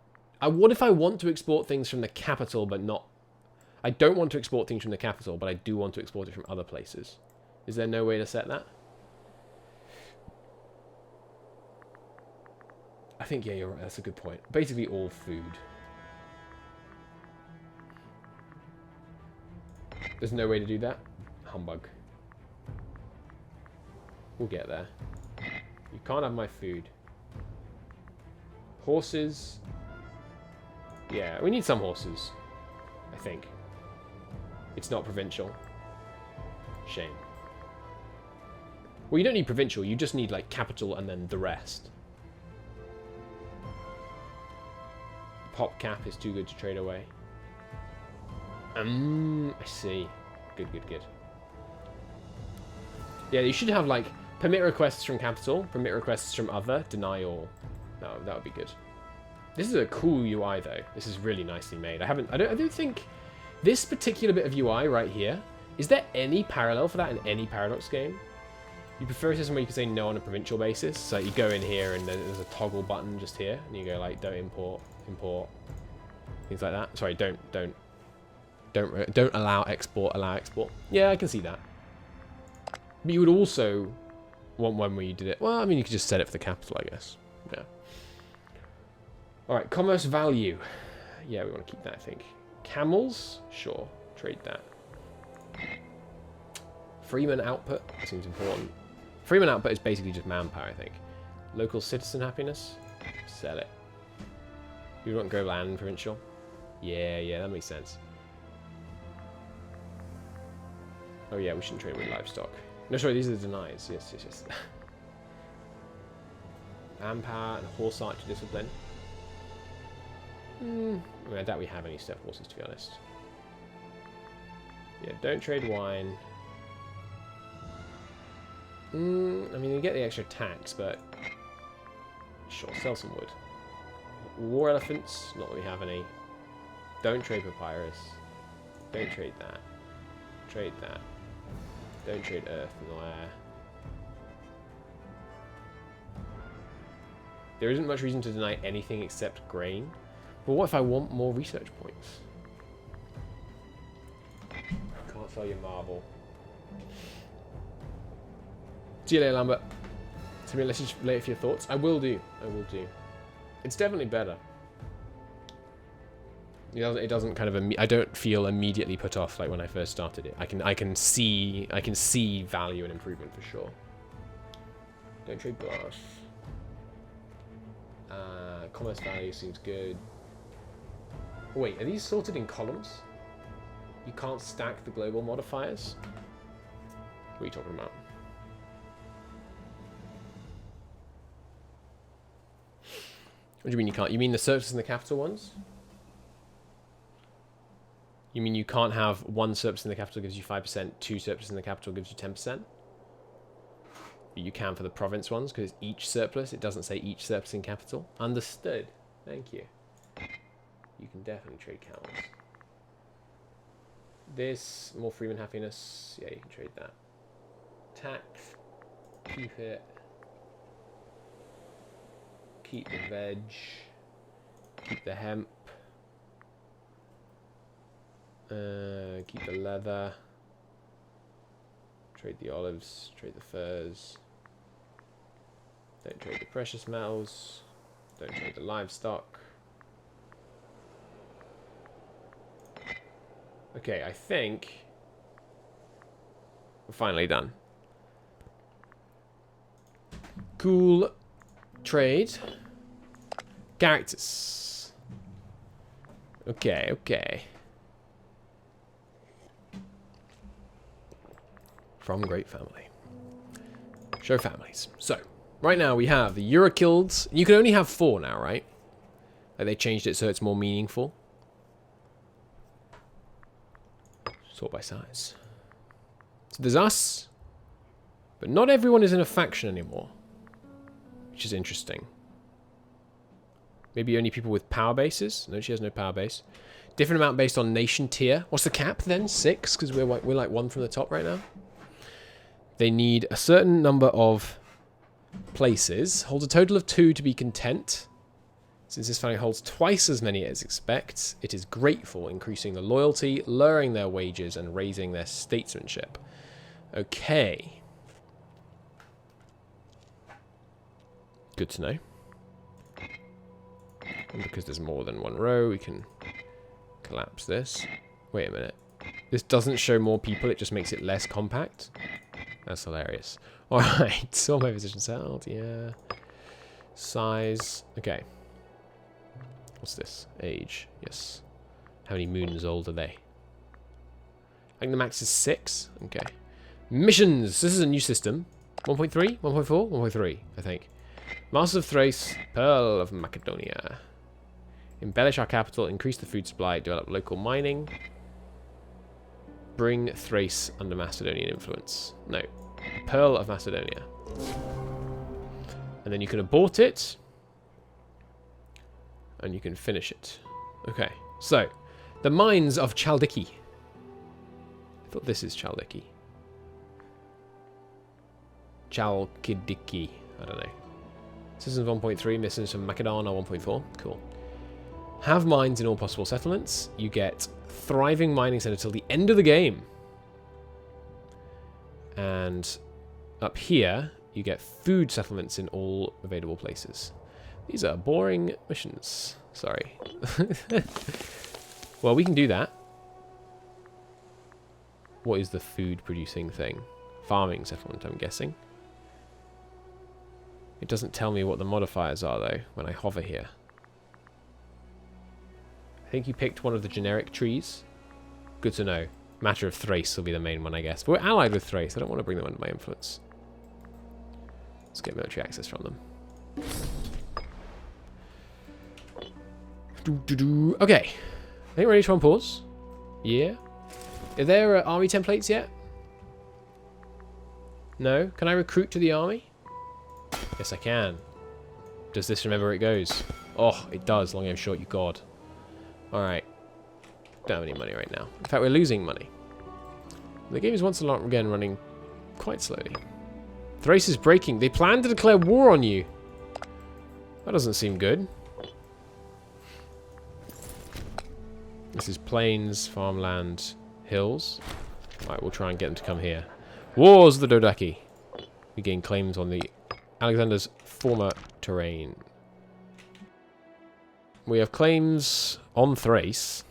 What if I want to export things from the capital, but not... I don't want to export things from the capital, but I do want to export it from other places. Is there no way to set that? I think, yeah, you're right. That's a good point. Basically all food. There's no way to do that? Humbug. We'll get there. You can't have my food. Horses. Yeah, we need some horses. I think. It's not provincial. Shame. Well, you don't need provincial. You just need, like, capital and then the rest. Pop cap is too good to trade away. I see. Good. Yeah, you should have, like, permit requests from capital, permit requests from other, deny all. No, that would be good. This is a cool UI, though. This is really nicely made. I don't think this particular bit of UI right here, is there any parallel for that in any Paradox game? You prefer a system where you can say no on a provincial basis? So you go in here and there's a toggle button just here, and you go like, don't import, things like that. Sorry, don't allow export, allow export. Yeah, I can see that. But you would also want one where you did it. Well, I mean, you could just set it for the capital, I guess. Yeah. All right, commerce value. Yeah, we want to keep that, I think. Camels? Sure. Trade that. Freeman output. That seems important. Freeman output is basically just manpower, I think. Local citizen happiness? Sell it. You want go land provincial? Yeah, that makes sense. Oh yeah, we shouldn't trade with livestock. No, sorry, these are the denies. Yes. Manpower and horse archer discipline. I mean, I doubt we have any step horses, to be honest. Yeah, don't trade wine. I mean, you get the extra tax, but... Sure, sell some wood. War elephants, not that we have any. Don't trade papyrus. Don't trade that. Trade that. Don't trade earth and air. There isn't much reason to deny anything except grain. But what if I want more research points? Can't sell your marble. See you later, Lambert. Send me a message later for your thoughts. I will do. It's definitely better. It doesn't kind of... I don't feel immediately put off like when I first started it. I can see value and improvement for sure. Don't trade glass. Commerce value seems good. Oh, wait, are these sorted in columns? You can't stack the global modifiers? What are you talking about? What do you mean you can't? You mean the surplus and the capital ones? You mean you can't have one surplus in the capital gives you 5%, two surplus in the capital gives you 10%? But you can for the province ones, because each surplus, it doesn't say each surplus in capital. Understood. Thank you. You can definitely trade camels. This, more freeman happiness. Yeah, you can trade that. Tax. Keep it. Keep the veg. Keep the hemp. Keep the leather. Trade the olives. Trade the furs. Don't trade the precious metals. Don't trade the livestock. Okay, I think We're finally done. Cool. Trade. Characters. Okay, okay. From great family. Show families. So, right now we have the Eurokilds. You can only have 4 now, right? Like they changed it so it's more meaningful. Sort by size. So there's us. But not everyone is in a faction anymore. Which is interesting. Maybe only people with power bases? No, she has no power base. Different amount based on nation tier. What's the cap then? 6? Because we're like 1 from the top right now. They need a certain number of places. Holds a total of 2 to be content. Since this family holds twice as many as expects, it is grateful, increasing the loyalty, lowering their wages, and raising their statesmanship. Okay. Good to know. And because there's more than 1 row, we can collapse this. Wait a minute. This doesn't show more people, it just makes it less compact. That's hilarious. Alright, saw my position settled, yeah. Size, okay. What's this? Age, yes. How many moons old are they? I think the max is 6. Okay. Missions! This is a new system. 1.3? 1.4? 1.3, I think. Masters of Thrace, Pearl of Macedonia. Embellish our capital, increase the food supply, develop local mining. Bring Thrace under Macedonian influence. No. Pearl of Macedonia. And then you can abort it. And you can finish it. Okay. So, the mines of Chaldiki. I thought this is Chaldiki. Chalkidiki. I don't know. Citizens 1.3, missions from Macedon are 1.4. Cool. Have mines in all possible settlements. You get thriving mining center till the end of the game. And up here, you get food settlements in all available places. These are boring missions. Sorry. Well, we can do that. What is the food producing thing? Farming settlement, I'm guessing. It doesn't tell me what the modifiers are, though, when I hover here. I think you picked one of the generic trees. Good to know. Matter of Thrace will be the main one, I guess. But we're allied with Thrace. I don't want to bring them under my influence. Let's get military access from them. Okay. I think we're ready to pause. Yeah. Are there army templates yet? No? Can I recruit to the army? Yes, I can. Does this remember where it goes? Oh, it does. Long game short, you god. Alright. Don't have any money right now. In fact, we're losing money. The game is once again running quite slowly. Thrace is breaking. They plan to declare war on you. That doesn't seem good. This is plains, farmland, hills. Alright, we'll try and get them to come here. Wars of the Dodaki. We gain claims on the Alexander's former terrain. We have claims on Thrace,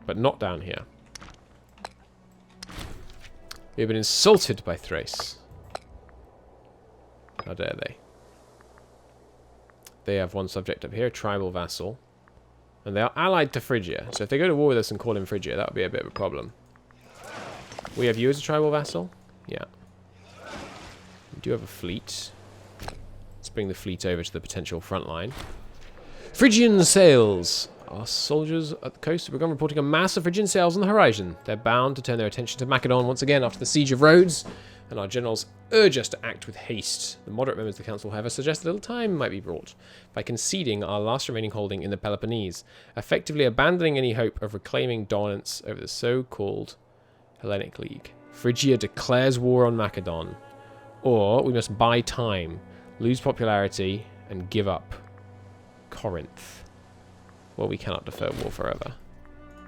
but not down here. We have been insulted by Thrace. How dare they? They have one subject up here, a tribal vassal. And they are allied to Phrygia. So if they go to war with us and call him Phrygia, that would be a bit of a problem. We have you as a tribal vassal? Yeah. We do have a fleet. Let's bring the fleet over to the potential front line. Phrygian sails. Our soldiers at the coast have begun reporting a mass of Phrygian sails on the horizon. They're bound to turn their attention to Macedon once again after the siege of Rhodes, and our generals urge us to act with haste. The moderate members of the council, however, suggest a little time might be brought by conceding our last remaining holding in the Peloponnese, effectively abandoning any hope of reclaiming dominance over the so-called Hellenic League. Phrygia declares war on Macedon, or we must buy time, lose popularity, and give up Corinth. Well, we cannot defer war forever.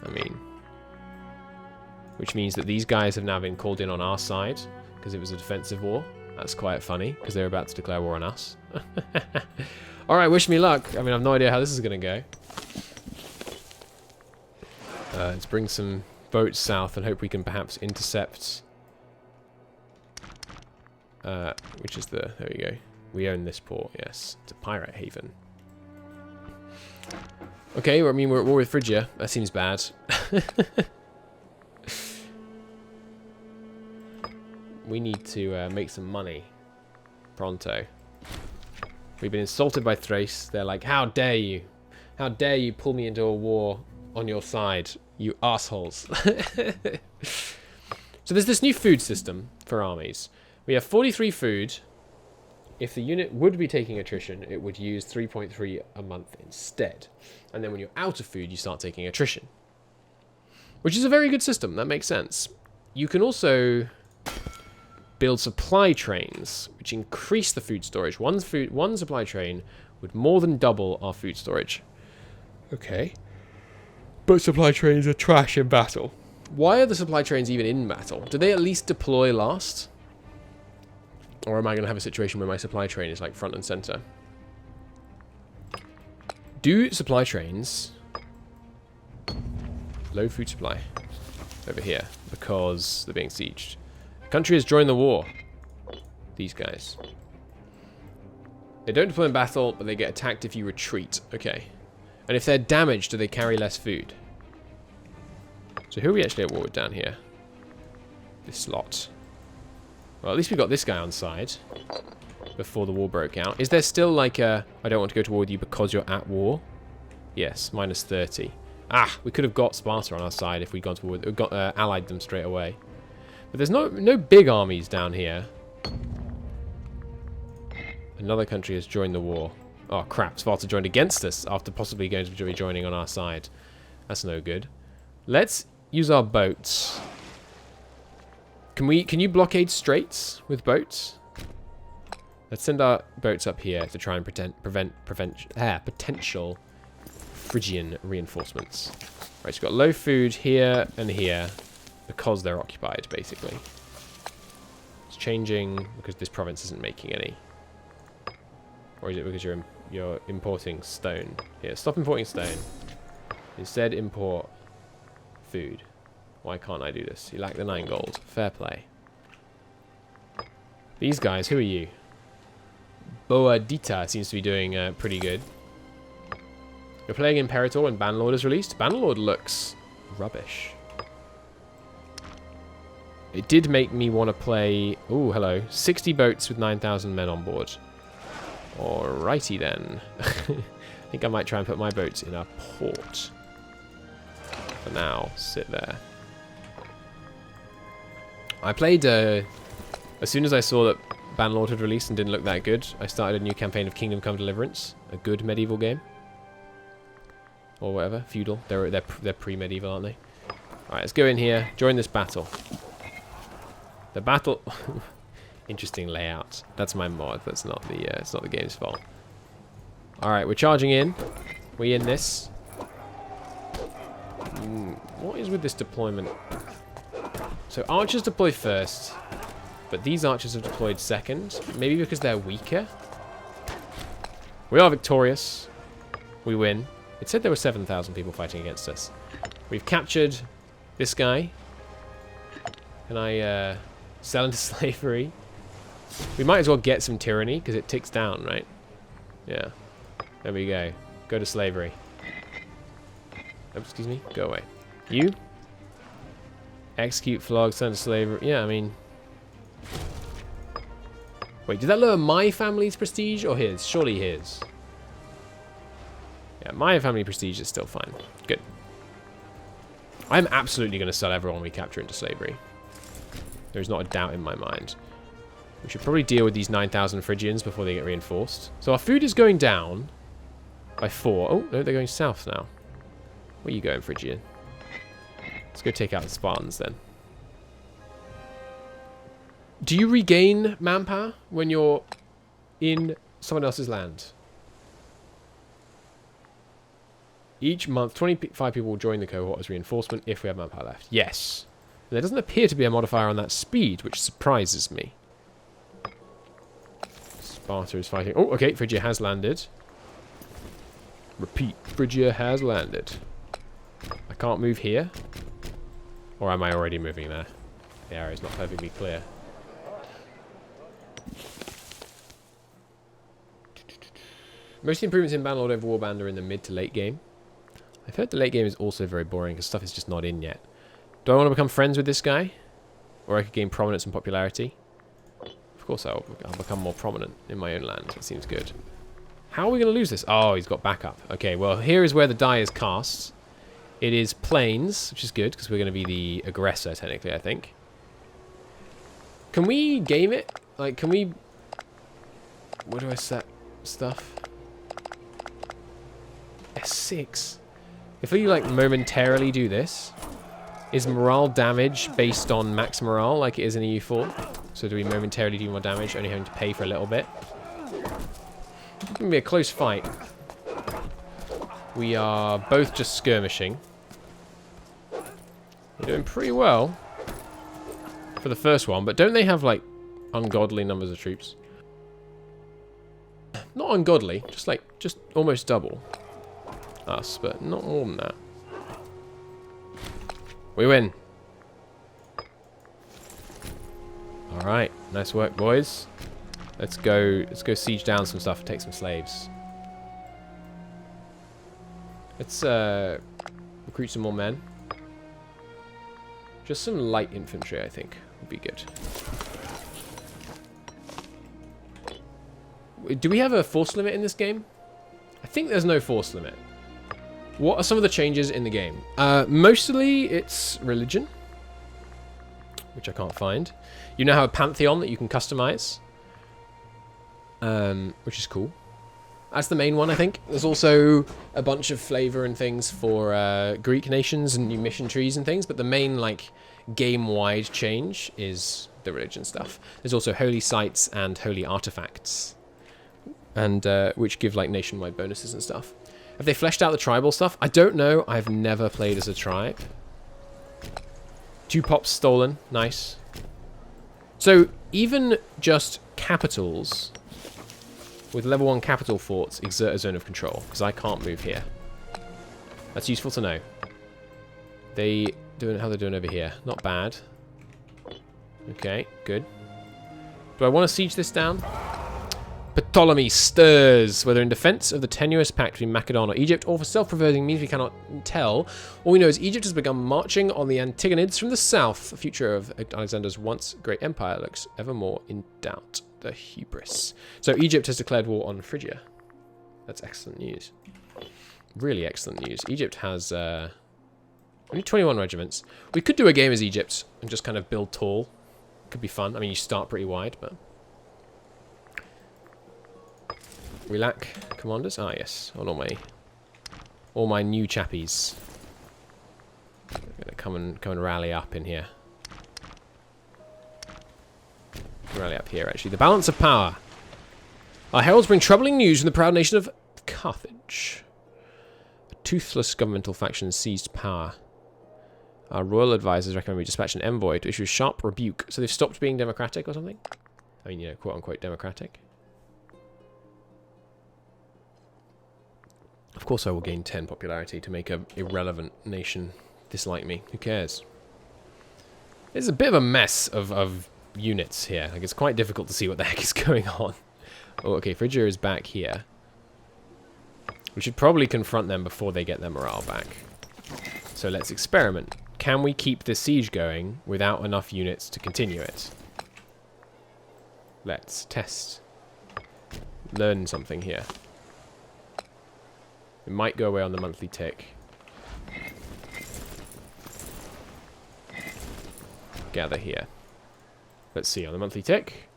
I mean, which means that these guys have now been called in on our side because it was a defensive war. That's quite funny because they're about to declare war on us. Alright, wish me luck. I mean, I have no idea how this is going to go. Let's bring some boats south and hope we can perhaps intercept which is the... There we go. We own this port, yes. It's a pirate haven. Okay, well, I mean, we're at war with Phrygia. That seems bad. We need to make some money. Pronto. We've been insulted by Thrace. They're like, how dare you? How dare you pull me into a war on your side, you assholes. So there's this new food system for armies. We have 43 food. If the unit would be taking attrition, it would use 3.3 a month instead. And then when you're out of food, you start taking attrition. Which is a very good system. That makes sense. You can also build supply trains, which increase the food storage. One supply train would more than double our food storage. Okay. But supply trains are trash in battle. Why are the supply trains even in battle? Do they at least deploy last? Or am I going to have a situation where my supply train is like front and center? Do supply trains load food supply over here because they're being sieged? The country has joined the war. These guys. They don't deploy in battle, but they get attacked if you retreat. Okay. And if they're damaged, do they carry less food? So who are we actually at war with down here? This lot. Well, at least we got this guy on side before the war broke out. Is there still like a, I don't want to go to war with you because you're at war? Yes, minus 30. Ah, we could have got Sparta on our side if we'd gone to war with, allied them straight away. But there's no big armies down here. Another country has joined the war. Oh crap, Sparta joined against us after possibly going to be joining on our side. That's no good. Let's use our boats. Can you blockade straits with boats? Let's send our boats up here to try and prevent potential Phrygian reinforcements. Right, so we've got low food here and here because they're occupied, basically. It's changing because this province isn't making any. Or is it because you're importing stone? Here, stop importing stone. Instead, import food. Why can't I do this? You lack the 9 gold. Fair play. These guys, who are you? Boadita seems to be doing pretty good. You're playing Imperator when Banlord is released. Banlord looks rubbish. It did make me want to play... Ooh, hello. 60 boats with 9,000 men on board. Alrighty then. I think I might try and put my boats in a port. For now, sit there. I played, as soon as I saw that Banlord had released and didn't look that good, I started a new campaign of Kingdom Come Deliverance, a good medieval game. Or whatever, feudal. They're pre-medieval, aren't they? Alright, let's go in here, join this battle. The battle... Interesting layout. That's my mod, that's not the, it's not the game's fault. Alright, we're charging in. We in this. What is with this deployment? So archers deploy first, but these archers have deployed second. Maybe because they're weaker. We are victorious. We win. It said there were 7,000 people fighting against us. We've captured this guy. Can I sell into slavery? We might as well get some tyranny because it ticks down, right? Yeah. There we go. Go to slavery. Oh, excuse me. Go away. You? Execute, flog, send to slavery. Yeah, I mean... Wait, did that lower my family's prestige or his? Surely his. Yeah, my family prestige is still fine. Good. I'm absolutely going to sell everyone we capture into slavery. There's not a doubt in my mind. We should probably deal with these 9,000 Phrygians before they get reinforced. So our food is going down by 4. Oh, no, they're going south now. Where are you going, Phrygian? Let's go take out the Spartans then. Do you regain manpower when you're in someone else's land? Each month, 25 people will join the cohort as reinforcement if we have manpower left. Yes. And there doesn't appear to be a modifier on that speed, which surprises me. Sparta is fighting. Oh, okay, Phrygia has landed. Repeat, Phrygia has landed. I can't move here. Or am I already moving there? The area is not perfectly clear. Most of the improvements in Bannerlord over Warband are in the mid to late game. I've heard the late game is also very boring because stuff is just not in yet. Do I want to become friends with this guy? Or I could gain prominence and popularity? Of course I'll become more prominent in my own land. That seems good. How are we going to lose this? Oh, he's got backup. Okay, well, here is where the die is cast. It is plains, which is good because we're going to be the aggressor, technically, I think. Can we game it? Like, can we... Where do I set stuff? S6. If we, like, momentarily do this, is morale damage based on max morale like it is in EU4? So do we momentarily do more damage, only having to pay for a little bit? It's going to be a close fight. We are both just skirmishing. We're doing pretty well for the first one, but don't they have, like, ungodly numbers of troops? Not ungodly, just almost double us, but not more than that. We win. Alright, nice work, boys. Let's go siege down some stuff and take some slaves. Let's recruit some more men. Just some light infantry, I think, would be good. Do we have a force limit in this game? I think there's no force limit. What are some of the changes in the game? Mostly it's religion, which I can't find. You now have a pantheon that you can customize, which is cool. That's the main one, I think. There's also a bunch of flavor and things for Greek nations and new mission trees and things, but the main, like, game-wide change is the religion stuff. There's also holy sites and holy artifacts, and which give, like, nationwide bonuses and stuff. Have they fleshed out the tribal stuff? I don't know. I've never played as a tribe. 2 pops stolen. Nice. So, even just capitals with level 1 capital forts exert a zone of control, because I can't move here. That's useful to know. They doing how they're doing over here. Not bad. Okay, good. Do I want to siege this down? Ptolemy stirs, whether in defense of the tenuous pact between Macedon or Egypt, or for self-preserving means we cannot tell. All we know is Egypt has begun marching on the Antigonids from the south. The future of Alexander's once great empire looks ever more in doubt. The hubris. So Egypt has declared war on Phrygia. That's excellent news. Really excellent news. Egypt has only 21 regiments. We could do a game as Egypt and just kind of build tall. Could be fun. I mean, you start pretty wide, but... We lack commanders. Ah, yes. All my new chappies. I'm gonna come and rally up in here. Rally up here, actually. The balance of power. Our heralds bring troubling news from the proud nation of Carthage. A toothless governmental faction seized power. Our royal advisors recommend we dispatch an envoy to issue a sharp rebuke. So they've stopped being democratic or something? I mean, you know, quote-unquote democratic. Of course I will gain 10 popularity to make an irrelevant nation dislike me. Who cares? There's a bit of a mess of units here. Like, it's quite difficult to see what the heck is going on. Oh, okay, Phrygia is back here. We should probably confront them before they get their morale back. So let's experiment. Can we keep the siege going without enough units to continue it? Let's test. Learn something here. It might go away on the monthly tick. Gather here. Let's see, on the monthly tick.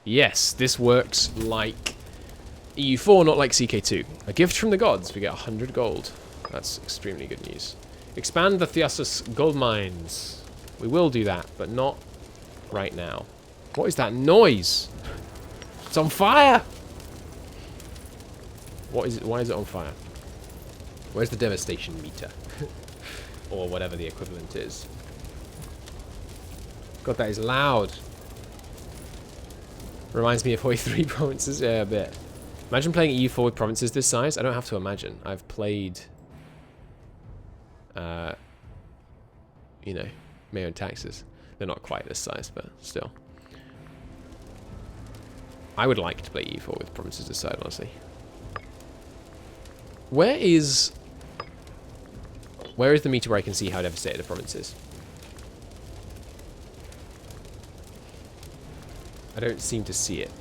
Yes, this works like EU4, not like CK2. A gift from the gods. We get 100 gold. That's extremely good news. Expand the Theasus gold mines. We will do that, but not right now. What is that noise? It's on fire! What is it? Why is it on fire? Where's the devastation meter? Or whatever the equivalent is. God, that is loud. Reminds me of Hoi 3 provinces. Yeah, a bit. Imagine playing EU4 with provinces this size. I don't have to imagine. I've played... you know, Mayo and Taxes. They're not quite this size, but still. I would like to play E4 with provinces this side, honestly. Where is the meter where I can see how devastated the province is? I don't seem to see it.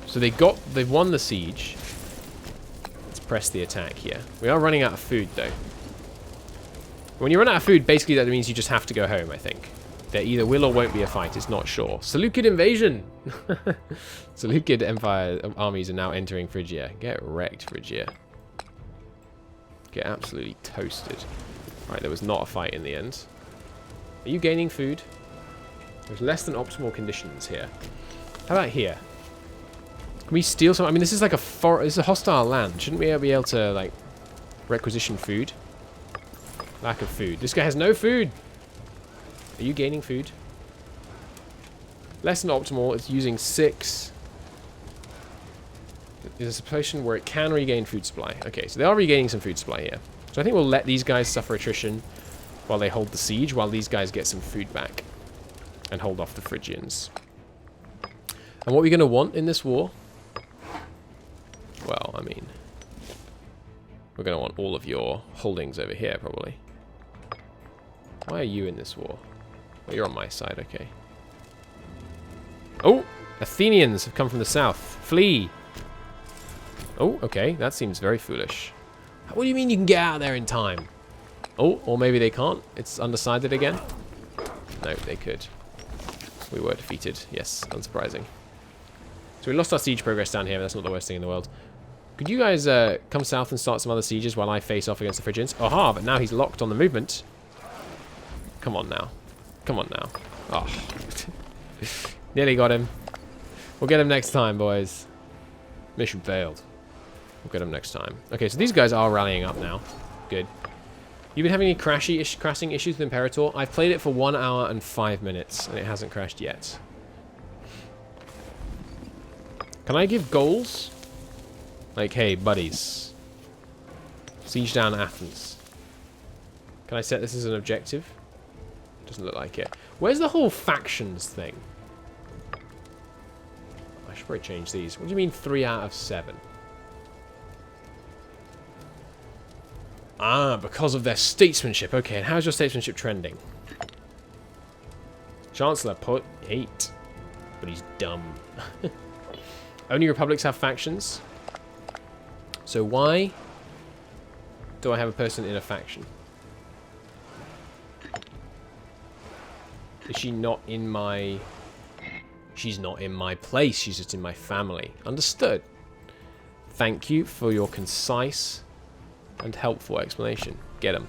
So they've won the siege. Let's press the attack here. We are running out of food though. When you run out of food, basically that means you just have to go home, I think. There either will or won't be a fight, it's not sure. Seleucid invasion! Seleucid Empire armies are now entering Phrygia. Get wrecked, Phrygia. Get absolutely toasted. Right, there was not a fight in the end. Are you gaining food? There's less than optimal conditions here. How about here? Can we steal some? I mean, this is like a this is a hostile land. Shouldn't we be able to, like, requisition food? Lack of food. This guy has no food! Are you gaining food? Less than optimal. It's using 6. There's a situation where it can regain food supply. Okay, so they are regaining some food supply here. So I think we'll let these guys suffer attrition while they hold the siege, while these guys get some food back and hold off the Phrygians. And what are we going to want in this war? Well, I mean, we're going to want all of your holdings over here, probably. Why are you in this war? Well, you're on my side, okay. Oh! Athenians have come from the south. Flee! Oh, okay. That seems very foolish. What do you mean you can get out of there in time? Oh, or maybe they can't. It's undecided again. No, they could. We were defeated. Yes, unsurprising. So we lost our siege progress down here, but that's not the worst thing in the world. Could you guys come south and start some other sieges while I face off against the Phrygians? Aha, but now he's locked on the movement. Come on now. Come on now. Oh. Nearly got him. We'll get him next time, boys. Mission failed. We'll get him next time. Okay, so these guys are rallying up now. Good. You been having any crashing issues with Imperator? I've played it for 1 hour and 5 minutes, and it hasn't crashed yet. Can I give goals? Like, hey, buddies. Siege down Athens. Can I set this as an objective? Doesn't look like it. Where's the whole factions thing? I should probably change these. What do you mean 3 out of 7? Ah, because of their statesmanship. Okay, and how's your statesmanship trending? Chancellor put 8. But he's dumb. Only republics have factions. So why do I have a person in a faction? Is she not in my... She's not in my place. She's just in my family. Understood. Thank you for your concise and helpful explanation. Get them.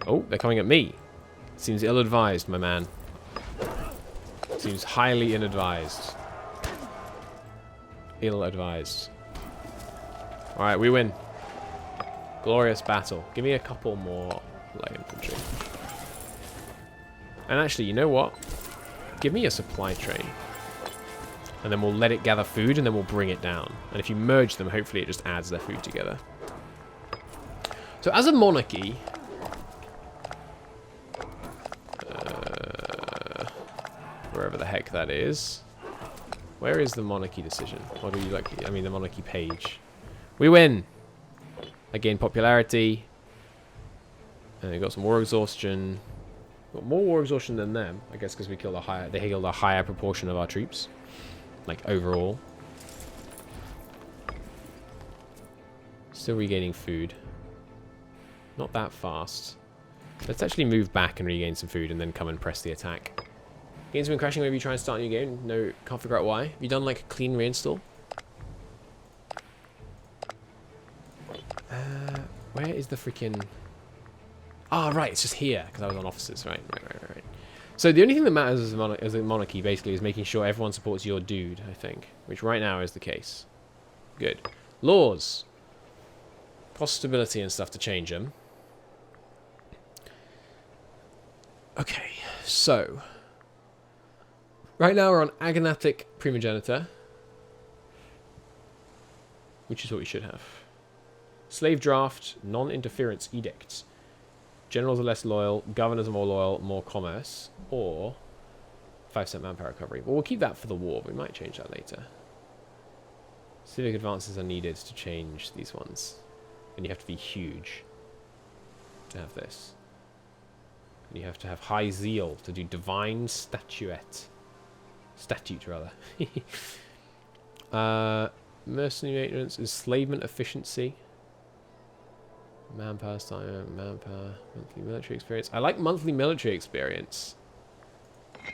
Oh, they're coming at me. Seems ill-advised, my man. Seems highly ill-advised. Ill-advised. Alright, we win. Glorious battle. Give me a couple more light infantry. And actually, you know what? Give me a supply train. And then we'll let it gather food, and then we'll bring it down. And if you merge them, hopefully it just adds their food together. So as a monarchy... wherever the heck that is. Where is the monarchy decision? What do you like? I mean, the monarchy page. We win! I gain popularity. And we got some war exhaustion. Got more war exhaustion than them, I guess, because we killed a higher. They killed a higher proportion of our troops, like overall. Still regaining food. Not that fast. Let's actually move back and regain some food, and then come and press the attack. Game's been crashing. Maybe try and start a new game. No, can't figure out why. Have you done like a clean reinstall? Where is the freaking? Ah, right, it's just here, because I was on officers. Right. So the only thing that matters as a monarchy, basically, is making sure everyone supports your dude, I think. Which right now is the case. Good. Laws. Cost stability and stuff to change them. Okay, so... right now we're on agnatic primogeniture. Which is what we should have. Slave draft, non-interference edicts. Generals are less loyal, governors are more loyal, more commerce. Or 5% manpower recovery. Well, we'll keep that for the war. We might change that later. Civic advances are needed to change these ones. And you have to be huge to have this. And you have to have high zeal to do divine statuette. Statute, rather. Mercenary maintenance, enslavement efficiency. Manpower, manpower, monthly military experience. I like monthly military experience.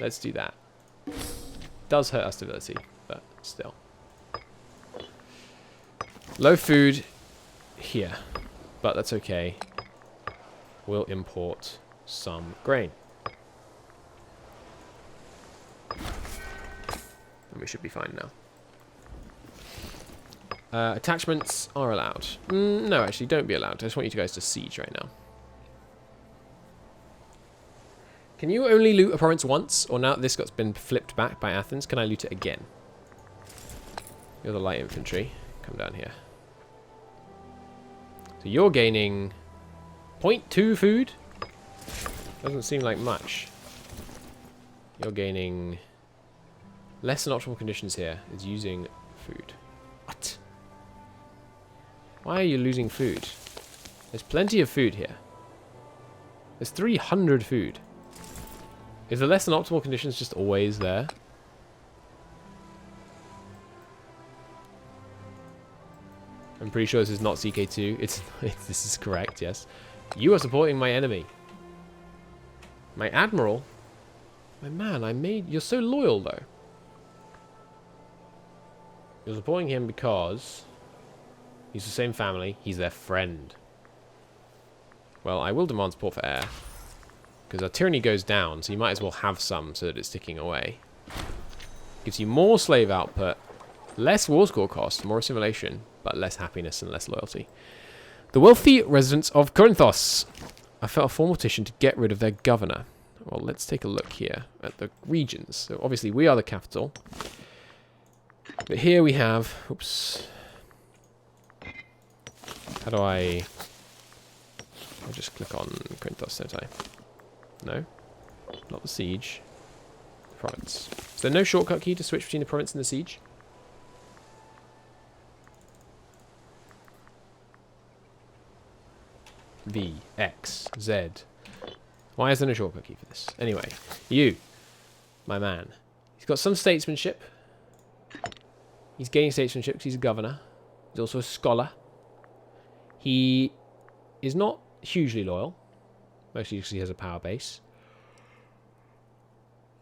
Let's do that. Does hurt our stability, but still. Low food here, but that's okay. We'll import some grain. And we should be fine now. Attachments are allowed. No, actually, don't be allowed. I just want you guys to siege right now. Can you only loot a province once? Or now that this got been flipped back by Athens, can I loot it again? You're the light infantry. Come down here. So you're gaining 0.2 food? Doesn't seem like much. You're gaining less than optimal conditions here. Is using food. What? Why are you losing food? There's plenty of food here. There's 300 food. Is the less than optimal conditions just always there? I'm pretty sure this is not CK2. This is correct, yes. You are supporting my enemy. My admiral? My man, you're so loyal, though. You're supporting him because he's the same family. He's their friend. Well, I will demand support for air. Because our tyranny goes down, so you might as well have some so that it's ticking away. Gives you more slave output, less war score cost, more assimilation, but less happiness and less loyalty. The wealthy residents of Corinthos. I felt a formal petition to get rid of their governor. Well, let's take a look here at the regions. So obviously we are the capital. But here we have... Oops. How do I... I'll just click on Corinthos, don't I? No. Not the siege. The province. Is there no shortcut key to switch between the province and the siege? V, X, Z. Why is there no shortcut key for this? Anyway, you, my man. He's got some statesmanship. He's gaining statesmanship because he's a governor. He's also a scholar. He is not hugely loyal. Mostly because he has a power base.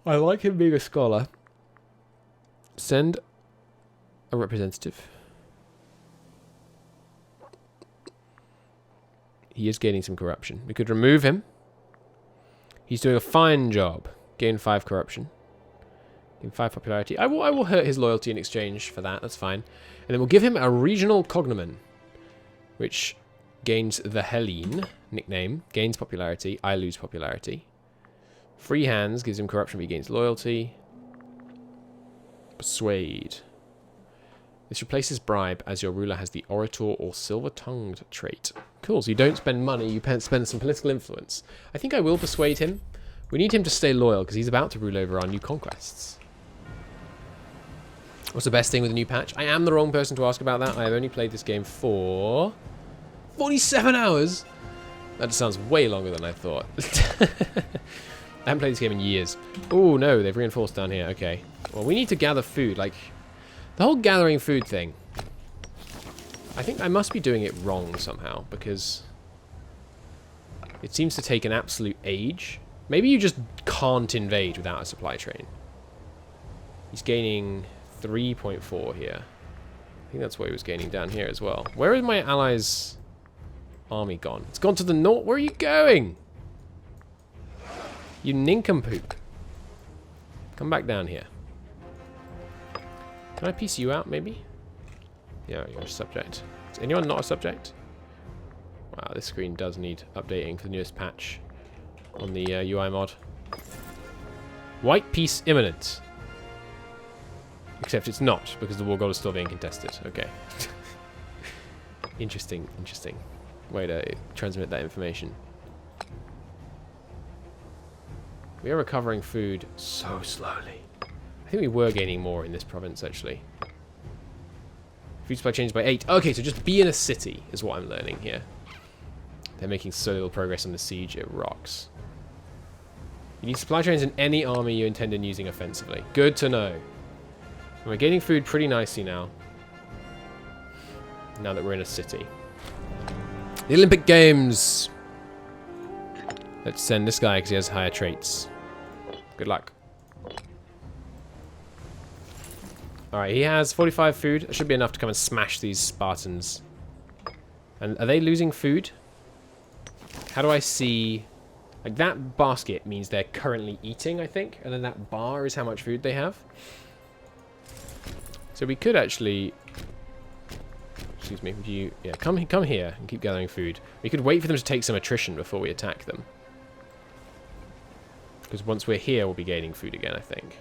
I like him being a scholar. Send a representative. He is gaining some corruption. We could remove him. He's doing a fine job. Gain 5 corruption. Gain 5 popularity. I will hurt his loyalty in exchange for that. That's fine. And then we'll give him a regional cognomen. Which gains the Hellene nickname. Gains popularity. I lose popularity. Free hands gives him corruption, but he gains loyalty. Persuade. This replaces bribe, as your ruler has the orator or silver-tongued trait. Cool, so you don't spend money, you spend some political influence. I think I will persuade him. We need him to stay loyal, because he's about to rule over our new conquests. What's the best thing with the new patch? I am the wrong person to ask about that. I have only played this game for 47 hours. That just sounds way longer than I thought. I haven't played this game in years. Oh, no, they've reinforced down here. Okay. Well, we need to gather food. Like, the whole gathering food thing. I think I must be doing it wrong somehow, because it seems to take an absolute age. Maybe you just can't invade without a supply train. He's gaining 3.4 here. I think that's what he was gaining down here as well. Where is my allies' army gone? It's gone to the north. Where are you going? You nincompoop. Come back down here. Can I piece you out, maybe? Yeah, you're a subject. Is anyone not a subject? Wow, this screen does need updating for the newest patch on the UI mod. White peace imminent. Except it's not, because the war goal is still being contested. Okay. Interesting, interesting. Way to transmit that information. We are recovering food so slowly. I think we were gaining more in this province, actually. Food supply changed by 8. Okay, so just be in a city is what I'm learning here. They're making so little progress on the siege, it rocks. You need supply trains in any army you intend on using offensively. Good to know. And we're gaining food pretty nicely now. Now that we're in a city. The Olympic Games! Let's send this guy because he has higher traits. Good luck. Alright, he has 45 food. That should be enough to come and smash these Spartans. And are they losing food? How do I see... Like, that basket means they're currently eating, I think. And then that bar is how much food they have. So we could actually... Excuse me, would you... Yeah, come here and keep gathering food. We could wait for them to take some attrition before we attack them. Because once we're here, we'll be gaining food again, I think.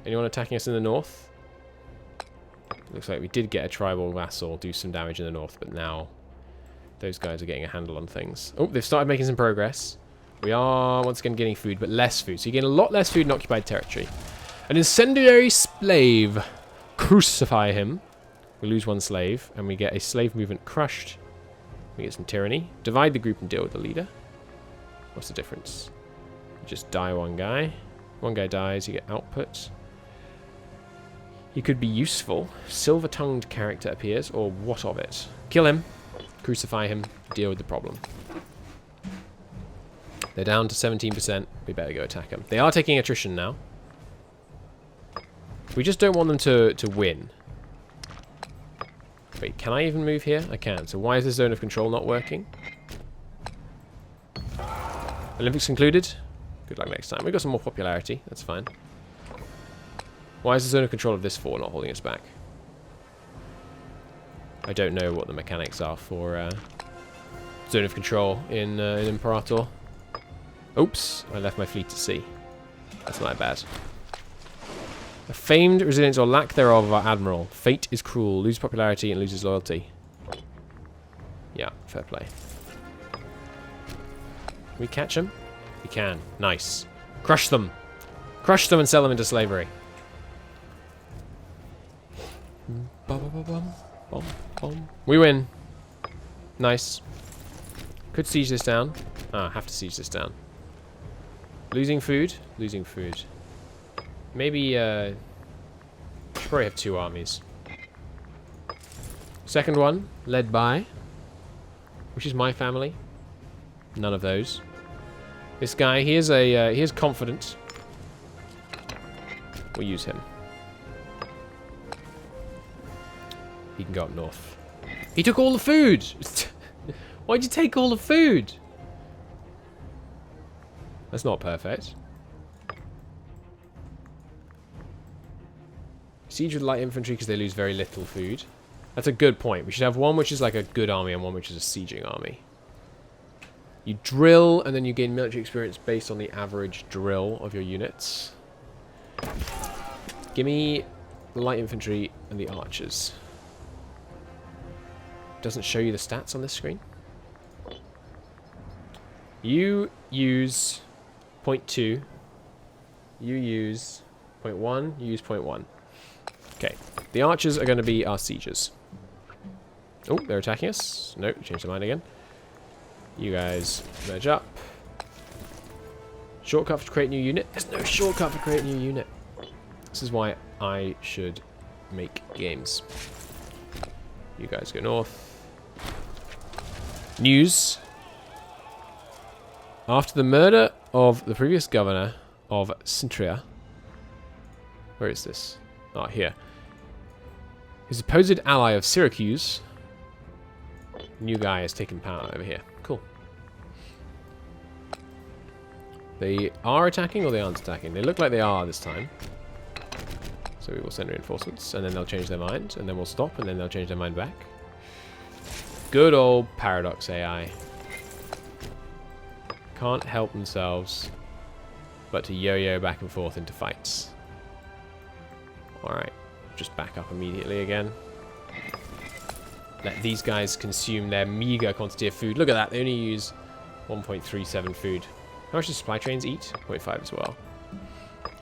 Anyone attacking us in the north? Looks like we did get a tribal vassal do some damage in the north, but now those guys are getting a handle on things. Oh, they've started making some progress. We are, once again, getting food, but less food. So you gain a lot less food in occupied territory. An incendiary slave. Crucify him. We lose one slave, and we get a slave movement crushed. We get some tyranny. Divide the group and deal with the leader. What's the difference? You just die one guy. One guy dies, you get output. He could be useful. Silver-tongued character appears, or what of it? Kill him. Crucify him. Deal with the problem. They're down to 17%. We better go attack them. They are taking attrition now. We just don't want them to win. Wait, can I even move here? I can. So why is this zone of control not working? Olympics concluded. Good luck next time. We've got some more popularity. That's fine. Why is the zone of control of this fort not holding us back? I don't know what the mechanics are for zone of control in Imperator. Oops, I left my fleet at sea. That's not bad. A famed resilience or lack thereof of our admiral. Fate is cruel. Loses popularity and loses loyalty. Yeah, fair play. Can we catch them? We can. Nice. Crush them. Crush them and sell them into slavery. We win. Nice. Could siege this down. Ah, have to siege this down. Losing food. Losing food. Maybe, should probably have 2 armies. Second one, led by, which is my family. None of those. This guy, he is confident. We'll use him. He can go up north. He took all the food! Why'd you take all the food? That's not perfect. Siege with light infantry because they lose very little food. That's a good point. We should have one which is like a good army and one which is a sieging army. You drill and then you gain military experience based on the average drill of your units. Give me the light infantry and the archers. Doesn't show you the stats on this screen. You use 0.2. You use 0.1. You use 0.1. Okay, the archers are going to be our siegers. Oh, they're attacking us. Nope, changed their mind again. You guys merge up. Shortcut for create new unit. There's no shortcut for create new unit. This is why I should make games. You guys go north. News. After the murder of the previous governor of Cintria. Where is this? Ah, here. His supposed ally of Syracuse. New guy has taken power over here. Cool. They are attacking or they aren't attacking? They look like they are this time. So we will send reinforcements and then they'll change their mind and then we'll stop and then they'll change their mind back. Good old Paradox AI. Can't help themselves but to yo-yo back and forth into fights. Alright, just back up immediately again. Let these guys consume their meager quantity of food. Look at that, they only use 1.37 food. How much do supply trains eat? 0.5 as well.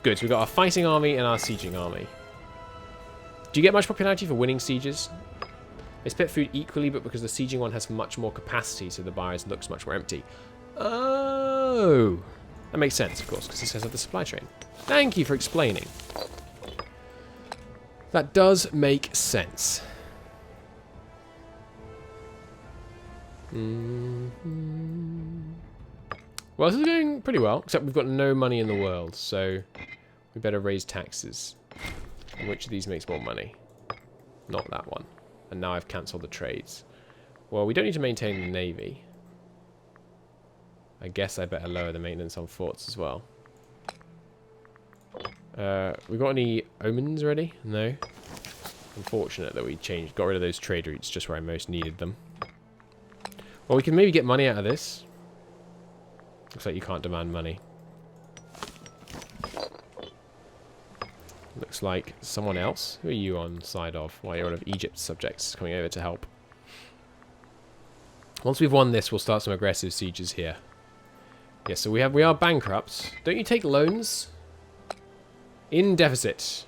Good, so we've got our fighting army and our sieging army. Do you get much popularity for winning sieges? They split food equally, but because the sieging one has much more capacity, so the buyers looks much more empty. Oh! That makes sense, of course, because this has the supply train. Thank you for explaining. That does make sense. Well, this is going pretty well, except we've got no money in the world, so we better raise taxes. And which of these makes more money? Not that one. And now I've cancelled the trades. Well, we don't need to maintain the navy. I guess I better lower the maintenance on forts as well. We got any omens ready? No. Unfortunate that we got rid of those trade routes just where I most needed them. Well, we can maybe get money out of this. Looks like you can't demand money. Looks like someone else. Who are you on side of? Well, you're one of Egypt's subjects coming over to help. Once we've won this, we'll start some aggressive sieges here. Yes, so we are bankrupt. Don't you take loans? In deficit.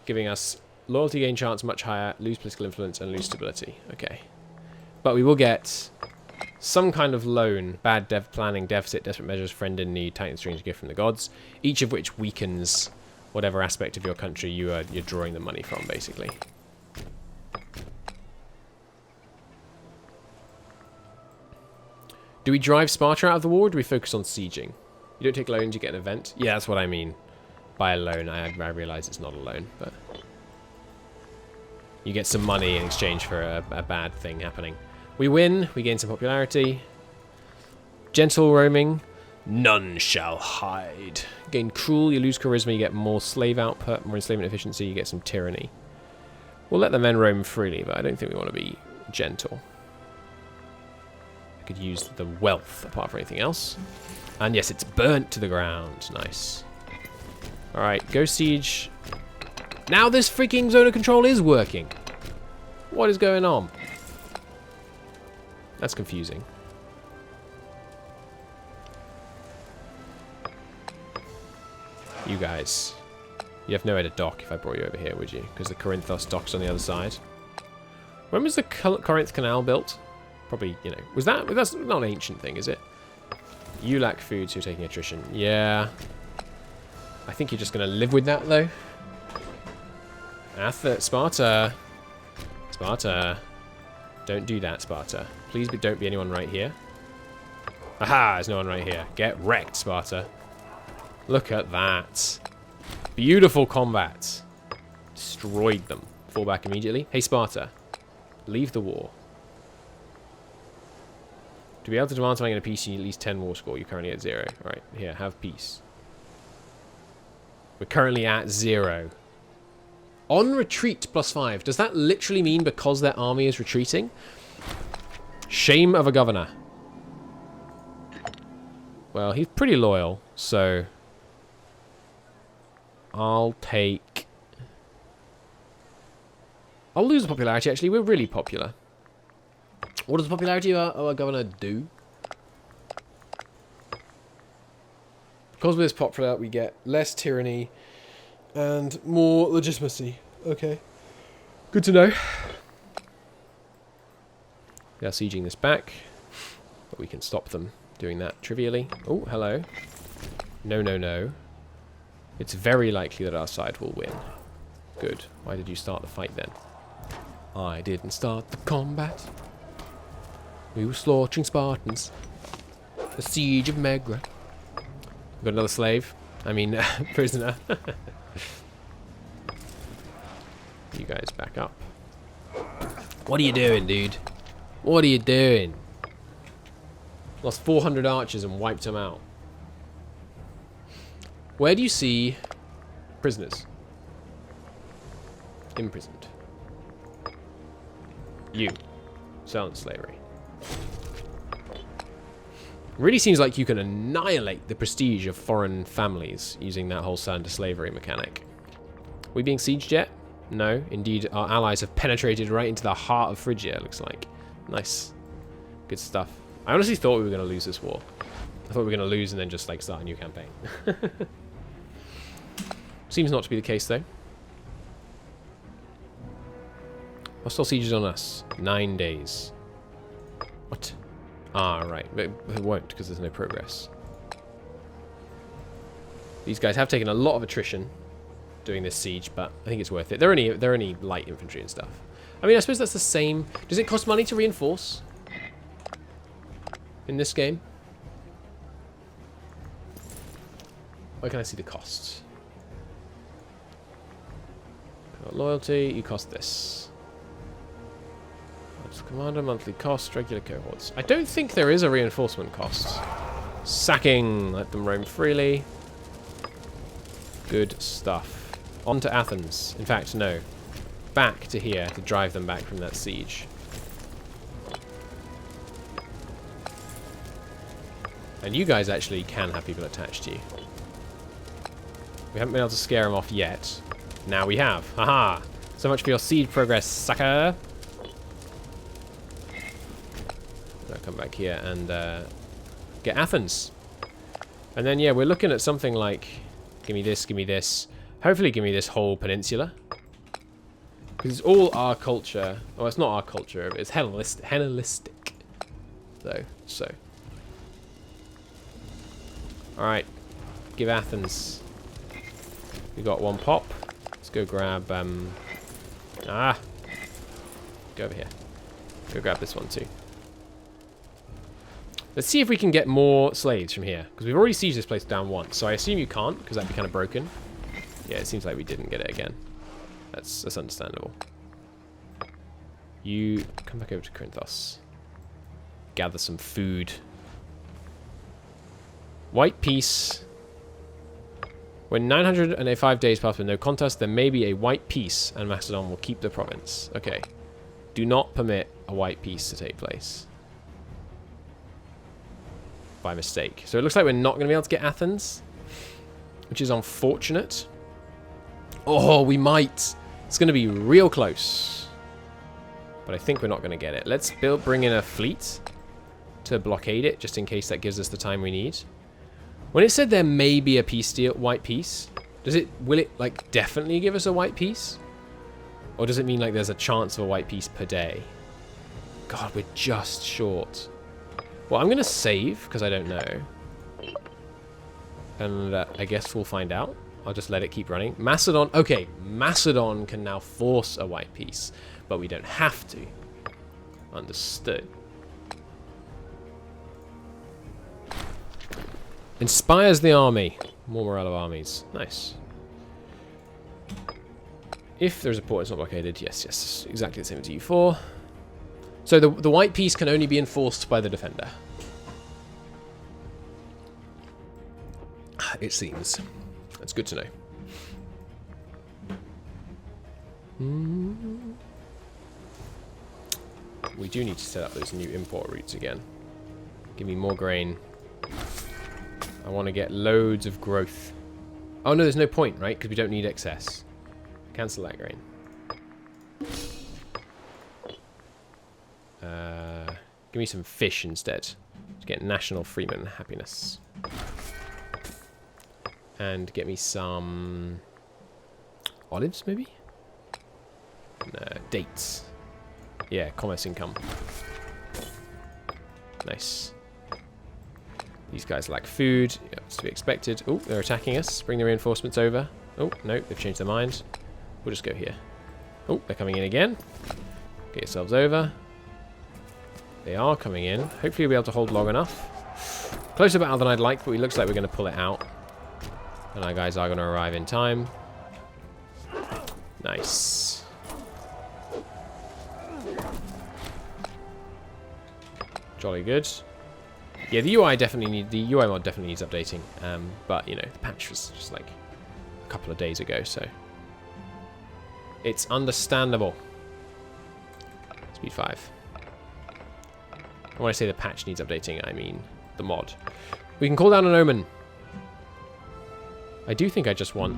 Giving us loyalty gain chance much higher, lose political influence, and lose stability. Okay. But we will get some kind of loan, bad planning, deficit, desperate measures, friend in need, titan strange gift from the gods, each of which weakens whatever aspect of your country you're drawing the money from, basically. Do we drive Sparta out of the war, or do we focus on sieging? You don't take loans, you get an event. Yeah, that's what I mean by a loan. I realise it's not a loan, but you get some money in exchange for a bad thing happening. We win, we gain some popularity. Gentle roaming. None shall hide. Gain cruel, you lose charisma, you get more slave output, more enslavement efficiency, you get some tyranny. We'll let the men roam freely, but I don't think we want to be gentle. I could use the wealth apart from anything else. And yes, it's burnt to the ground. Nice. Alright, go siege. Now this freaking zone of control is working. What is going on? That's confusing. You guys. You have nowhere to dock if I brought you over here, would you? Because the Corinthos docks on the other side. When was the Corinth Canal built? Probably, you know. That's not an ancient thing, is it? You lack food, so you're taking attrition. Yeah. I think you're just going to live with that, though. Sparta. Sparta. Don't do that, Sparta. Please don't be anyone right here. Aha, there's no one right here. Get wrecked, Sparta. Look at that. Beautiful combat. Destroyed them. Fall back immediately. Hey, Sparta. Leave the war. To be able to demand something in a peace, you need at least 10 war score. You're currently at 0. Alright, here, have peace. We're currently at 0. On retreat, +5. Does that literally mean because their army is retreating? Shame of a governor. Well, he's pretty loyal, so I'll lose the popularity, actually. We're really popular. What does the popularity of our governor do? Because we're this popular, we get less tyranny and more legitimacy. Okay. Good to know. They are sieging this back, but we can stop them doing that trivially. Oh, hello. No, no, no. It's very likely that our side will win. Good. Why did you start the fight then? I didn't start the combat. We were slaughtering Spartans. The siege of Megra. We've got another slave. I mean, prisoner. You guys back up. What are you doing, dude? What are you doing? Lost 400 archers and wiped them out. Where do you see prisoners? Imprisoned. You. Silent slavery. Really seems like you can annihilate the prestige of foreign families using that whole silent slavery mechanic. We being sieged yet? No. Indeed, our allies have penetrated right into the heart of Phrygia, it looks like. Nice. Good stuff. I honestly thought we were going to lose this war. I thought we were going to lose and then just like start a new campaign. Seems not to be the case though. Hostile sieges on us. 9 days. What? Ah, right. But it won't because there's no progress. These guys have taken a lot of attrition doing this siege, but I think it's worth it. They're only light infantry and stuff. I mean, I suppose that's the same. Does it cost money to reinforce in this game? Where can I see the costs? Loyalty, you cost this. Commander, monthly cost, regular cohorts. I don't think there is a reinforcement cost. Sacking, let them roam freely. Good stuff. On to Athens. In fact, no. Back to here to drive them back from that siege. And you guys actually can have people attached to you. We haven't been able to scare them off yet. Now we have. Haha! So much for your siege progress, sucker! I'll come back here and get Athens. And then, yeah, we're looking at something like... Give me this, give me this. Hopefully give me this whole peninsula. Because it's all our culture. Oh, it's not our culture. It's Hellenistic. Though, so. Alright. Give Athens. We got one pop. Let's go grab... Go over here. Go grab this one too. Let's see if we can get more slaves from here. Because we've already sieged this place down once. So I assume you can't, because that'd be kind of broken. Yeah, it seems like we didn't get it again. That's understandable. You come back over to Corinthos. Gather some food. White peace. When 905 days pass with no contest, there may be a white peace, and Macedon will keep the province. Okay. Do not permit a white peace to take place. By mistake. So it looks like we're not going to be able to get Athens, which is unfortunate. Oh, we might. It's going to be real close. But I think we're not going to get it. Let's bring in a fleet to blockade it, just in case that gives us the time we need. When it said there may be a peace deal, white peace, will it like definitely give us a white peace? Or does it mean like there's a chance of a white peace per day? God, we're just short. Well, I'm going to save, because I don't know. And I guess we'll find out. I'll just let it keep running. Macedon. Okay, Macedon can now force a white peace, but we don't have to. Understood. Inspires the army. More morale of armies. Nice. If there's a port it's not blockaded. Yes, yes. Exactly the same as U4. So the white peace can only be enforced by the defender. It seems. That's good to know. We do need to set up those new import routes again. Give me more grain. I want to get loads of growth. Oh no, there's no point, right? Because we don't need excess. Cancel that grain. Give me some fish instead. To get national freeman happiness. And get me some olives, maybe? No, dates. Yeah, commerce income. Nice. These guys lack food. Yeah, it's to be expected. Oh, they're attacking us. Bring the reinforcements over. Oh, no, they've changed their mind. We'll just go here. Oh, they're coming in again. Get yourselves over. They are coming in. Hopefully we'll be able to hold long enough. Closer battle than I'd like, but it looks like we're going to pull it out. And our guys are going to arrive in time. Nice. Jolly good. Yeah, the UI mod definitely needs updating. But you know, the patch was just like a couple of days ago, so it's understandable. Speed 5. And when I say the patch needs updating, I mean the mod. We can call down an omen. I do think I just want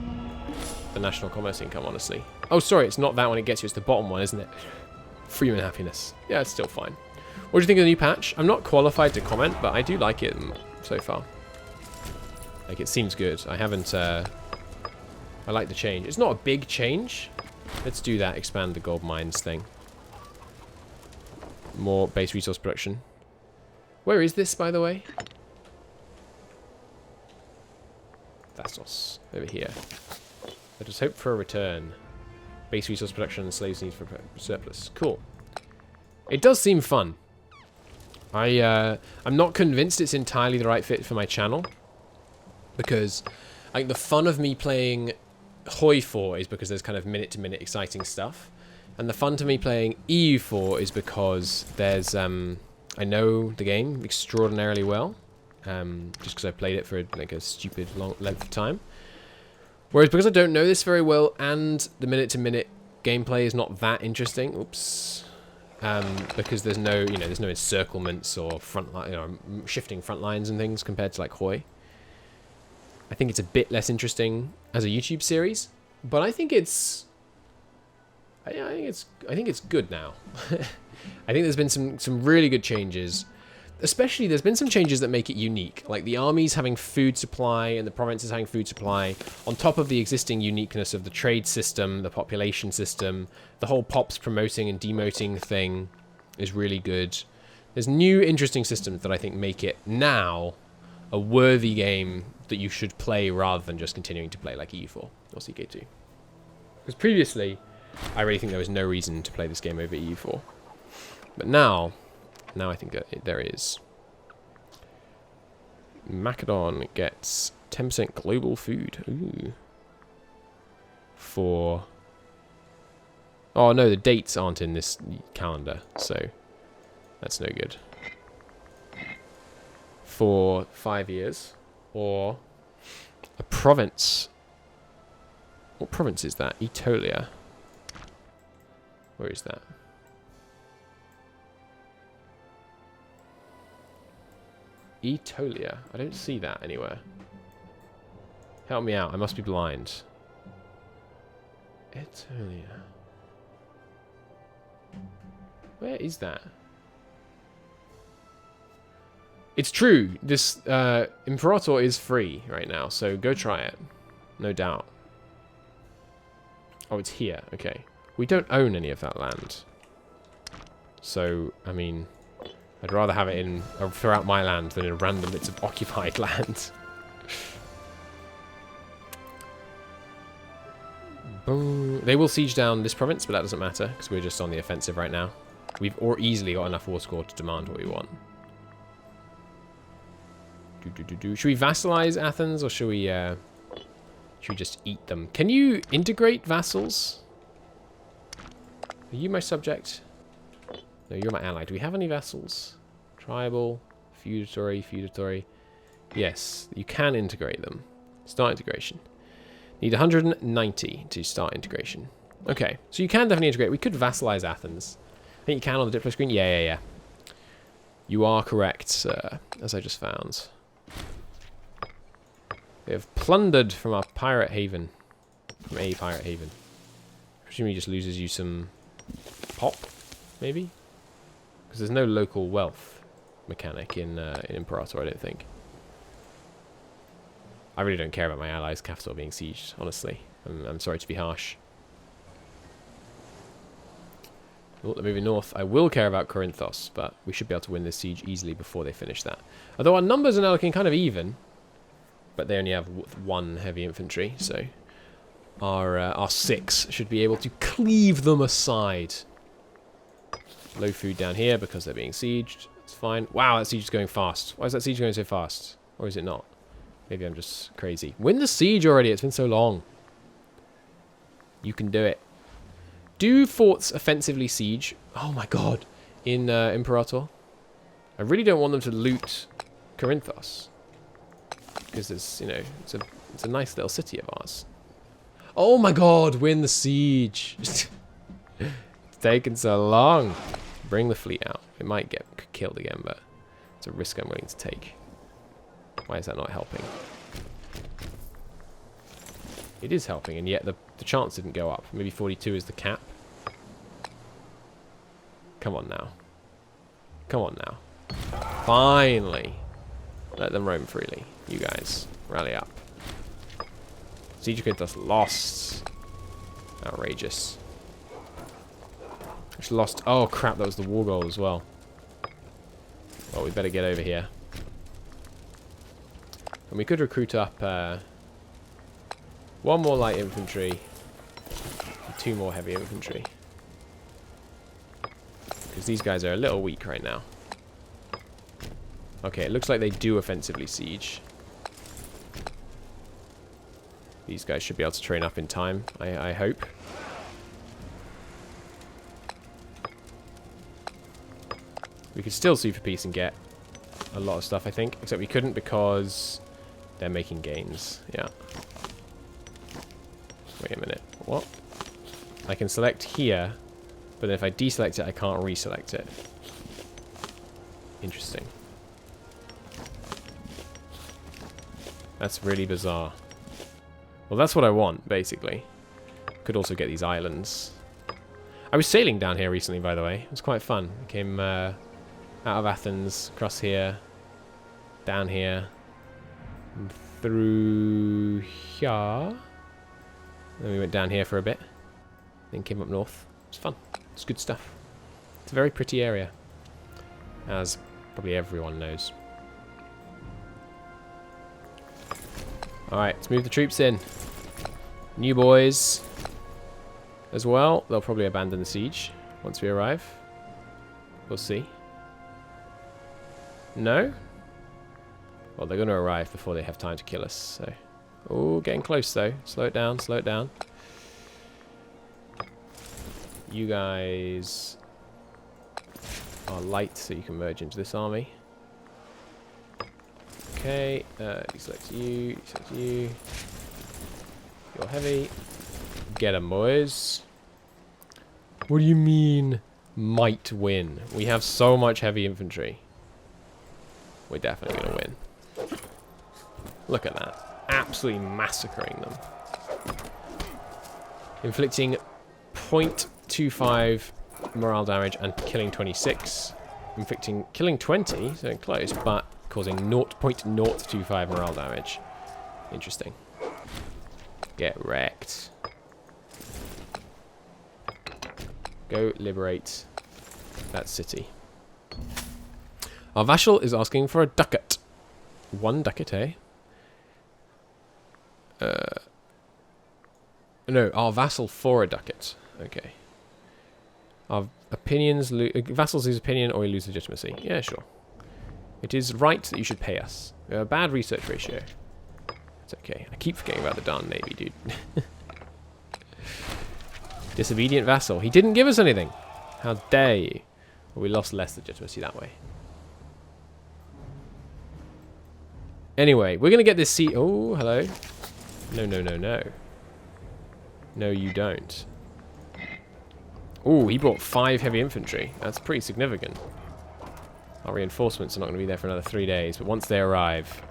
the national commerce income, honestly. Oh, sorry, it's not that one it gets you. It's the bottom one, isn't it? Freeman happiness. Yeah, it's still fine. What do you think of the new patch? I'm not qualified to comment, but I do like it so far. Like, it seems good. I haven't, I like the change. It's not a big change. Let's do that, expand the gold mines thing. More base resource production. Where is this, by the way? Thassos, over here. Let us hope for a return. Base resource production and slaves need for surplus. Cool. It does seem fun. I'm not convinced it's entirely the right fit for my channel. Because I think the fun of me playing Hoi4 is because there's kind of minute-to-minute exciting stuff. And the fun to me playing EU4 is because there's, I know the game extraordinarily well. Just because I played it for like a stupid long length of time. Whereas because I don't know this very well and the minute-to-minute gameplay is not that interesting. Oops. Because there's no, there's no encirclements or front line, shifting front lines and things compared to like Hoi. I think it's a bit less interesting as a YouTube series, but I think it's, I think it's good now. I think there's been some really good changes. Especially, there's been some changes that make it unique, like the armies having food supply and the provinces having food supply, on top of the existing uniqueness of the trade system, the population system. The whole pops promoting and demoting thing is really good. There's new interesting systems that I think make it now a worthy game that you should play rather than just continuing to play like EU4 or CK2. Because previously, I really think there was no reason to play this game over EU4. But now I think that there is. Macedon gets 10% global food. Ooh. For... Oh no, the dates aren't in this calendar, so that's no good. For 5 years. Or a province. What province is that? Aetolia. Where is that? Aetolia. I don't see that anywhere. Help me out. I must be blind. Aetolia. Where is that? It's true. This Imperator is free right now, so go try it. No doubt. Oh, it's here. Okay. We don't own any of that land. So, I mean... I'd rather have it in throughout my land than in random bits of occupied land. Boom. They will siege down this province, but that doesn't matter because we're just on the offensive right now. We've easily got enough war score to demand what we want. Should we vassalize Athens or should we just eat them? Can you integrate vassals? Are you my subject? No, you're my ally. Do we have any vassals? Tribal, feudatory. Yes, you can integrate them. Start integration. Need 190 to start integration. Okay, so you can definitely integrate. We could vassalize Athens. I think you can on the Diplo screen. Yeah. You are correct, sir, as I just found. We have plundered from our pirate haven. From a pirate haven. Presumably just loses you some pop, maybe? Because there's no local wealth mechanic in Imperator, I don't think. I really don't care about my allies' capital being sieged, honestly. I'm sorry to be harsh. Oh, they're moving north. I will care about Corinthos, but we should be able to win this siege easily before they finish that. Although our numbers are now looking kind of even, but they only have 1 heavy infantry, so our 6 should be able to cleave them aside. Low food down here because they're being sieged. It's fine. Wow, that siege is going fast. Why is that siege going so fast? Or is it not? Maybe I'm just crazy. Win the siege already. It's been so long. You can do it. Do forts offensively siege? Oh my god. In Imperator? I really don't want them to loot Corinthos. Because it's, it's a nice little city of ours. Oh my god, win the siege. It's taken so long. Bring the fleet out. It might get killed again, but it's a risk I'm willing to take. Why is that not helping? It is helping, and yet the chance didn't go up. Maybe 42 is the cap. Come on now. Come on now. Finally. Let them roam freely. You guys, rally up. Siege grid just lost. Outrageous. Just lost. Oh crap, that was the war goal as well. Well, we better get over here. And we could recruit up one more light infantry and 2 more heavy infantry. Because these guys are a little weak right now. Okay, it looks like they do offensively siege. These guys should be able to train up in time, I hope. We could still sue for peace and get a lot of stuff, I think. Except we couldn't because they're making gains. Yeah. Wait a minute. What? I can select here, but then if I deselect it, I can't reselect it. Interesting. That's really bizarre. Well, that's what I want, basically. Could also get these islands. I was sailing down here recently, by the way. It was quite fun. I came out of Athens, across here, down here, and through here. Then we went down here for a bit. Then came up north. It's fun. It's good stuff. It's a very pretty area, as probably everyone knows. Alright, let's move the troops in. New boys as well. They'll probably abandon the siege once we arrive. We'll see. No? Well, they're going to arrive before they have time to kill us, so... Oh, getting close, though. Slow it down, slow it down. You guys are light, so you can merge into this army. Okay, select you, select you. You're heavy. Get 'em, boys. What do you mean, might win? We have so much heavy infantry. We're definitely going to win. Look at that. Absolutely massacring them. Inflicting 0.25 morale damage and killing 26. Killing 20, so close, but causing 0.025 morale damage. Interesting. Get wrecked. Go liberate that city. Our vassal is asking for a ducat. 1 ducat, eh? No, our vassal for a ducat. Okay. Our opinions... vassals lose opinion or we lose legitimacy. Yeah, sure. It is right that you should pay us. We have a bad research ratio. It's okay. I keep forgetting about the darn navy, dude. Disobedient vassal. He didn't give us anything. How dare you? Well, we lost less legitimacy that way. Anyway, we're going to get this seat. Oh, hello. No, no, no, no. No, you don't. Oh, he brought 5 heavy infantry. That's pretty significant. Our reinforcements are not going to be there for another 3 days, but once they arrive...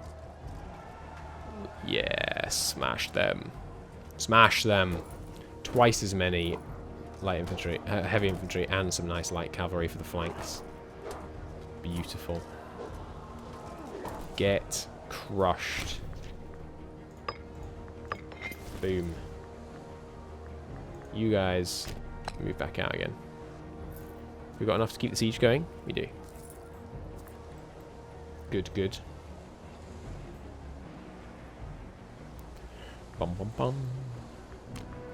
Yeah, smash them. Smash them. Twice as many light infantry, heavy infantry, and some nice light cavalry for the flanks. Beautiful. Get crushed. Boom. You guys move back out again. We've got enough to keep the siege going? We do. Good, good. Bum, bum, bum.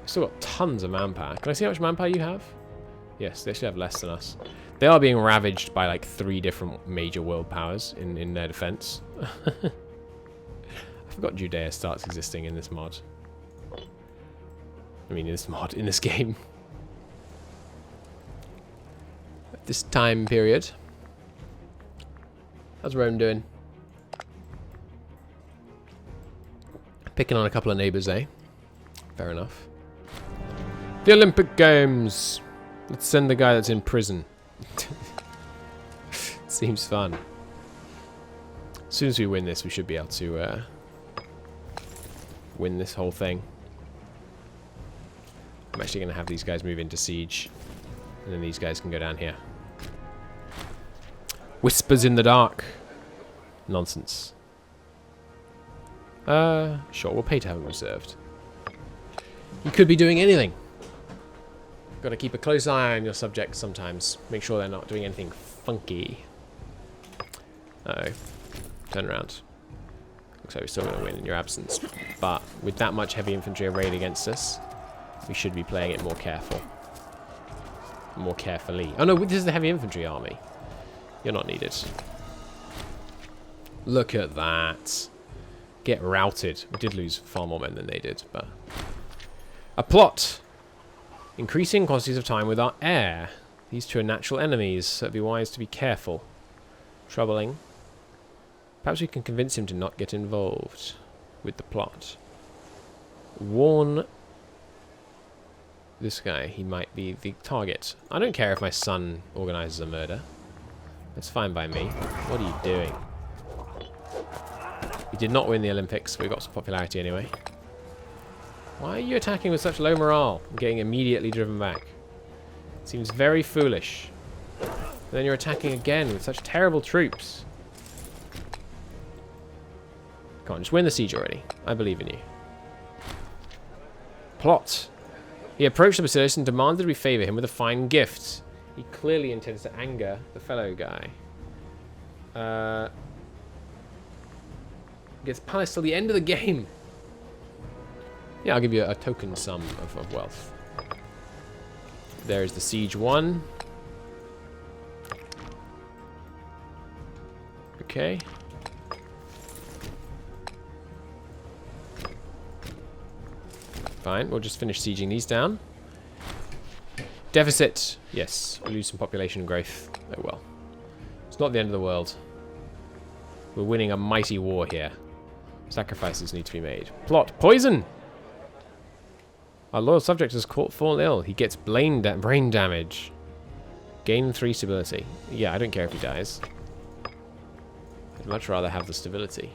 Still got tons of manpower. Can I see how much manpower you have? Yes, they should have less than us. They are being ravaged by like 3 different major world powers in their defense. I forgot Judea starts existing in this mod. I mean, in this mod, in this game. At this time period. How's Rome doing? Picking on a couple of neighbours, eh? Fair enough. The Olympic Games! Let's send the guy that's in prison. Seems fun. As soon as we win this, we should be able to win this whole thing. I'm actually going to have these guys move into siege. And then these guys can go down here. Whispers in the dark. Nonsense. Sure, we'll pay to have him reserved. You could be doing anything. Got to keep a close eye on your subjects sometimes. Make sure they're not doing anything funky. Uh-oh. Turn around. Looks like we're still going to win in your absence. But with that much heavy infantry arrayed against us, we should be playing it more careful. More carefully. Oh no, this is the heavy infantry army. You're not needed. Look at that. Get routed. We did lose far more men than they did, but... A plot! Increasing quantities of time with our heir. These two are natural enemies, so it'd be wise to be careful. Troubling. Perhaps we can convince him to not get involved with the plot. Warn this guy. He might be the target. I don't care if my son organizes a murder. That's fine by me. What are you doing? We did not win the Olympics, but we got some popularity anyway. Why are you attacking with such low morale and getting immediately driven back? Seems very foolish. And then you're attacking again with such terrible troops. Come on, just win the siege already. I believe in you. Plot. He approached the basilisk and demanded we favour him with a fine gift. He clearly intends to anger the fellow guy. Gets palace till the end of the game. Yeah, I'll give you a token sum of wealth. There is the siege 1. Okay. Fine, we'll just finish sieging these down. Deficit. Yes, we lose some population growth. Oh well. It's not the end of the world. We're winning a mighty war here. Sacrifices need to be made. Plot. Poison! Our loyal subject has fallen ill. He gets brain damage. Gain 3 stability. Yeah, I don't care if he dies. I'd much rather have the stability.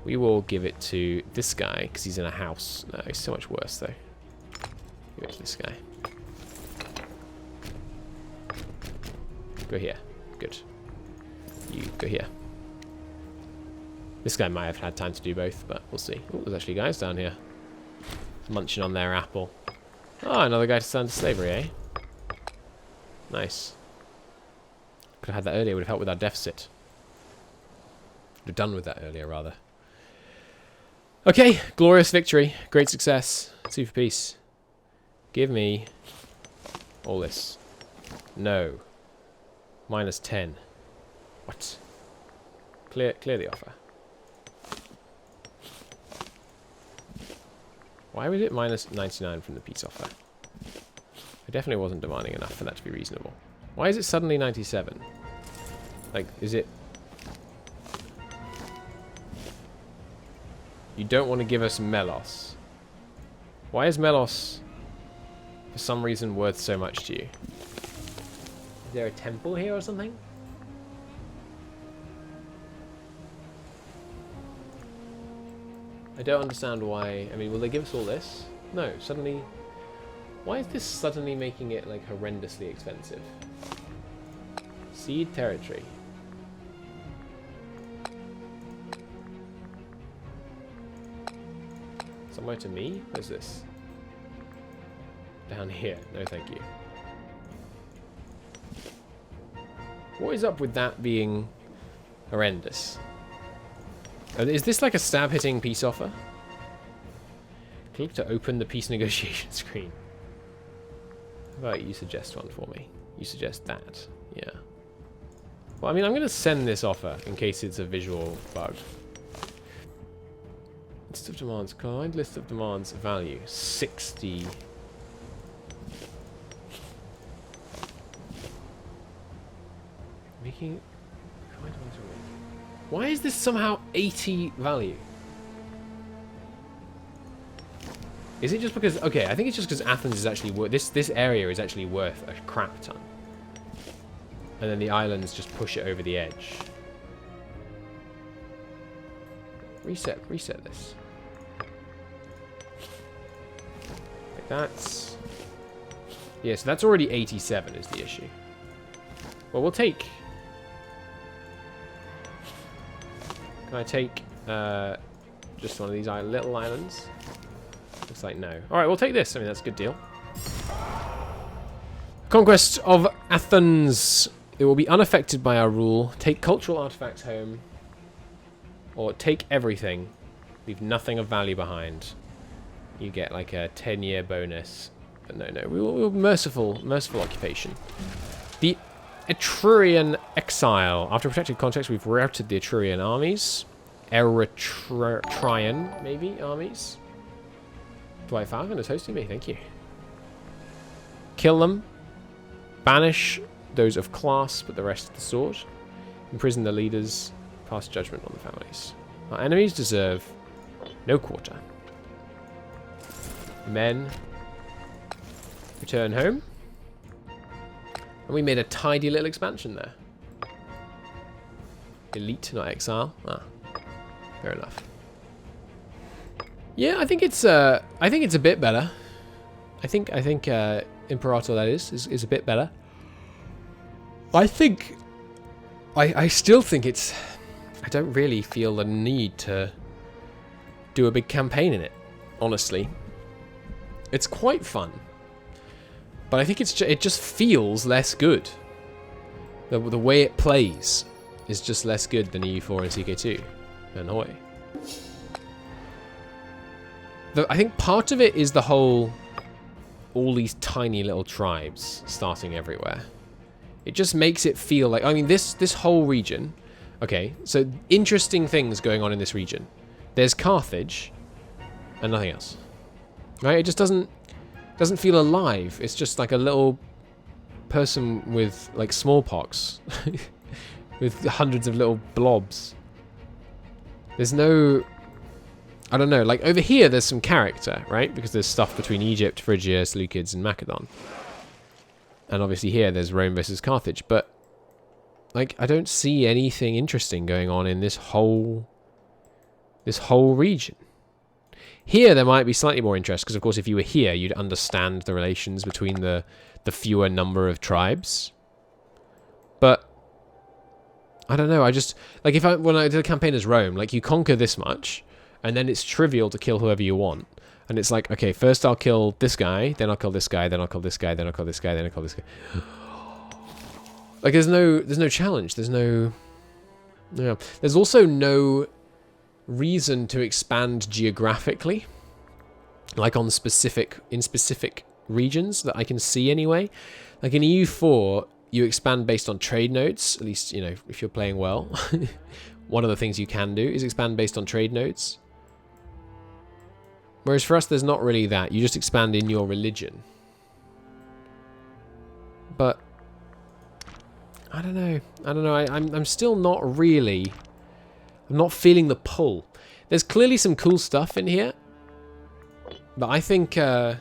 We will give it to this guy, because he's in a house. No, he's so much worse, though. Give it to this guy. Go here. Good. You go here. This guy might have had time to do both, but we'll see. Oh, there's actually guys down here. Munching on their apple. Oh, another guy to sell into slavery, eh? Nice. Could have had that earlier, would have helped with our deficit. Would have done with that earlier, rather. Okay, glorious victory. Great success. Sue for peace. Give me all this. No. -10. What? Clear the offer. Why was it -99 from the peace offer? I definitely wasn't demanding enough for that to be reasonable. Why is it suddenly 97? Like, is it... You don't want to give us Melos. Why is Melos, for some reason, worth so much to you? Is there a temple here or something? I don't understand why. I mean, will they give us all this? No, suddenly... Why is this suddenly making it, like, horrendously expensive? Cede territory. Somewhere to me? Where's this? Down here. No, thank you. What is up with that being horrendous? Is this like a stab-hitting peace offer? Click to open the peace negotiation screen. How about you suggest one for me? You suggest that. Yeah. Well, I mean, I'm going to send this offer in case it's a visual bug. List of demands. Kind list of demands. Value. 60. Making... Why is this somehow 80 value? Is it just because... Okay, I think it's just because Athens is actually worth... This area is actually worth a crap ton. And then the islands just push it over the edge. Reset this. Like that's... Yeah, so that's already 87 is the issue. Well, we'll take... Can I take Just one of these little islands. Looks like no. Alright, we'll take this. I mean, that's a good deal. Conquest of Athens. It will be unaffected by our rule. Take cultural artifacts home. Or take everything. Leave nothing of value behind. You get like a 10-year bonus. But no, we'll merciful occupation. The Etrurian exile. After protected context, we've routed the Etrurian armies. Eretrian, maybe, armies. Dwight Falcon is hosting me, thank you. Kill them. Banish those of class, but the rest of the sword. Imprison the leaders. Pass judgment on the families. Our enemies deserve no quarter. Men return home. And we made a tidy little expansion there. Elite, not exile. Ah, fair enough. Yeah, I think it's a bit better. I think Imperator, that is a bit better. I still think it's. I don't really feel the need to do a big campaign in it. Honestly, it's quite fun, but I think it just feels less good. The way it plays is just less good than EU4 and CK2. Annoy. I think part of it is the whole, all these tiny little tribes starting everywhere. It just makes it feel like, I mean, this whole region. Okay, so interesting things going on in this region. There's Carthage, and nothing else. Right? It just doesn't feel alive. It's just like a little person with like smallpox, with hundreds of little blobs. There's no, I don't know. Like over here, there's some character, right? Because there's stuff between Egypt, Phrygia, Seleucids, and Macedon. And obviously here, there's Rome versus Carthage, but. Like, I don't see anything interesting going on in this whole region. Here, there might be slightly more interest, because, of course, if you were here, you'd understand the relations between the fewer number of tribes. But, I don't know, I just... Like, when I did a campaign as Rome, like, you conquer this much, and then it's trivial to kill whoever you want. And it's like, okay, first I'll kill this guy, then I'll kill this guy, then I'll kill this guy, then I'll kill this guy, then I'll kill this guy. Like, there's no challenge. There's no... Yeah. There's also no reason to expand geographically. Like, in specific regions that I can see anyway. Like, in EU4, you expand based on trade nodes. At least, you know, if you're playing well. One of the things you can do is expand based on trade nodes. Whereas for us, there's not really that. You just expand in your religion. But... I don't know. I'm still not really... I'm not feeling the pull. There's clearly some cool stuff in here. But I think... I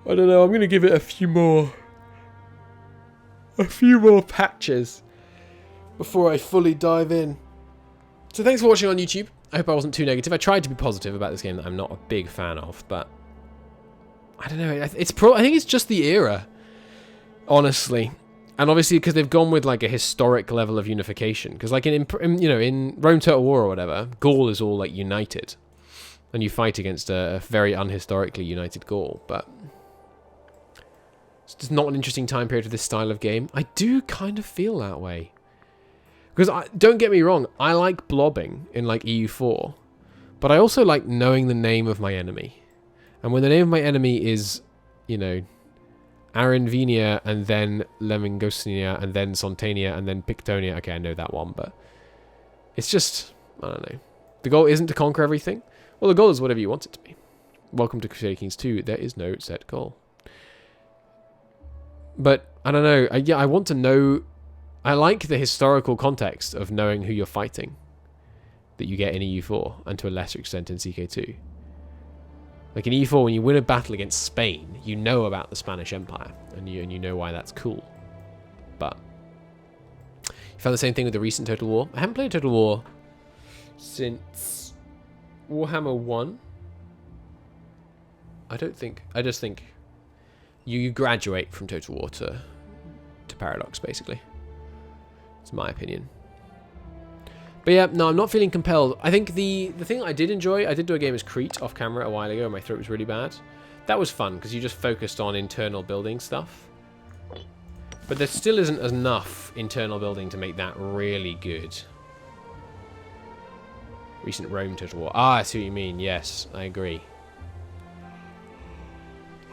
don't know. I'm going to give it a few more patches before I fully dive in. So thanks for watching on YouTube. I hope I wasn't too negative. I tried to be positive about this game that I'm not a big fan of. But... I don't know. I think it's just the era. Honestly. And obviously, because they've gone with like a historic level of unification. Because like in Rome Total War or whatever, Gaul is all like united, and you fight against a very unhistorically united Gaul. But it's just not an interesting time period for this style of game. I do kind of feel that way. Because don't get me wrong, I like blobbing in like EU4, but I also like knowing the name of my enemy. And when the name of my enemy is, you know, Arinvenia, and then Lemingosnia, and then Sontania, and then Pictonia. Okay, I know that one, but it's just, I don't know. The goal isn't to conquer everything. Well, the goal is whatever you want it to be. Welcome to Crusader Kings 2. There is no set goal. But, I don't know. I want to know... I like the historical context of knowing who you're fighting that you get in EU4, and to a lesser extent in CK2. Like in E4, when you win a battle against Spain, you know about the Spanish Empire, and you know why that's cool. But you found the same thing with the recent Total War. I haven't played Total War since Warhammer 1. I just think you graduate from Total War to Paradox, basically. It's my opinion. But yeah, no, I'm not feeling compelled. I think the thing I did enjoy, I did do a game as Crete off camera a while ago, and my throat was really bad. That was fun, because you just focused on internal building stuff. But there still isn't enough internal building to make that really good. Recent Rome Total War. Ah, I see what you mean. Yes, I agree.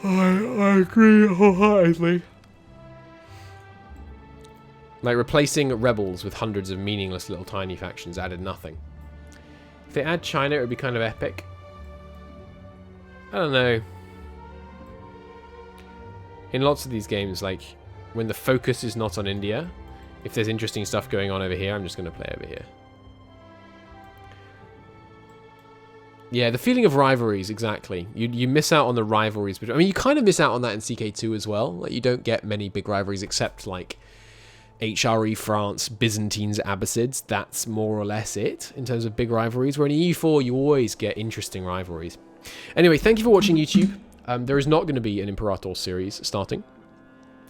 I agree wholeheartedly. Like, replacing rebels with hundreds of meaningless little tiny factions added nothing. If they add China, it would be kind of epic. I don't know. In lots of these games, like, when the focus is not on India, if there's interesting stuff going on over here, I'm just going to play over here. Yeah, the feeling of rivalries, exactly. You miss out on the rivalries. I mean, you kind of miss out on that in CK2 as well. Like, you don't get many big rivalries except, like, HRE France, Byzantines, Abbasids. That's more or less it in terms of big rivalries. Where in EU4, you always get interesting rivalries. Anyway, thank you for watching YouTube. There is not going to be an Imperator series starting.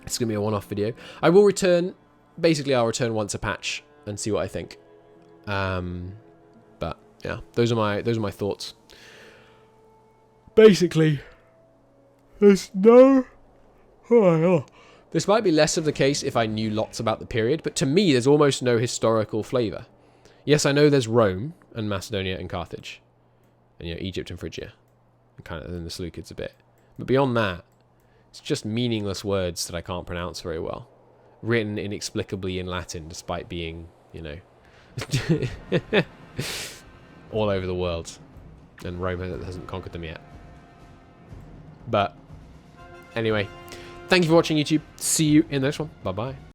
It's going to be a one-off video. I will return. Basically, I'll return once a patch and see what I think. But yeah, those are my thoughts. Basically, there's no. This might be less of the case if I knew lots about the period, but to me, there's almost no historical flavour. Yes, I know there's Rome and Macedonia and Carthage, and Egypt and Phrygia, and kind of then the Seleucids a bit. But beyond that, it's just meaningless words that I can't pronounce very well, written inexplicably in Latin, despite being, all over the world, and Rome hasn't conquered them yet. But anyway. Thank you for watching, YouTube. See you in the next one. Bye-bye.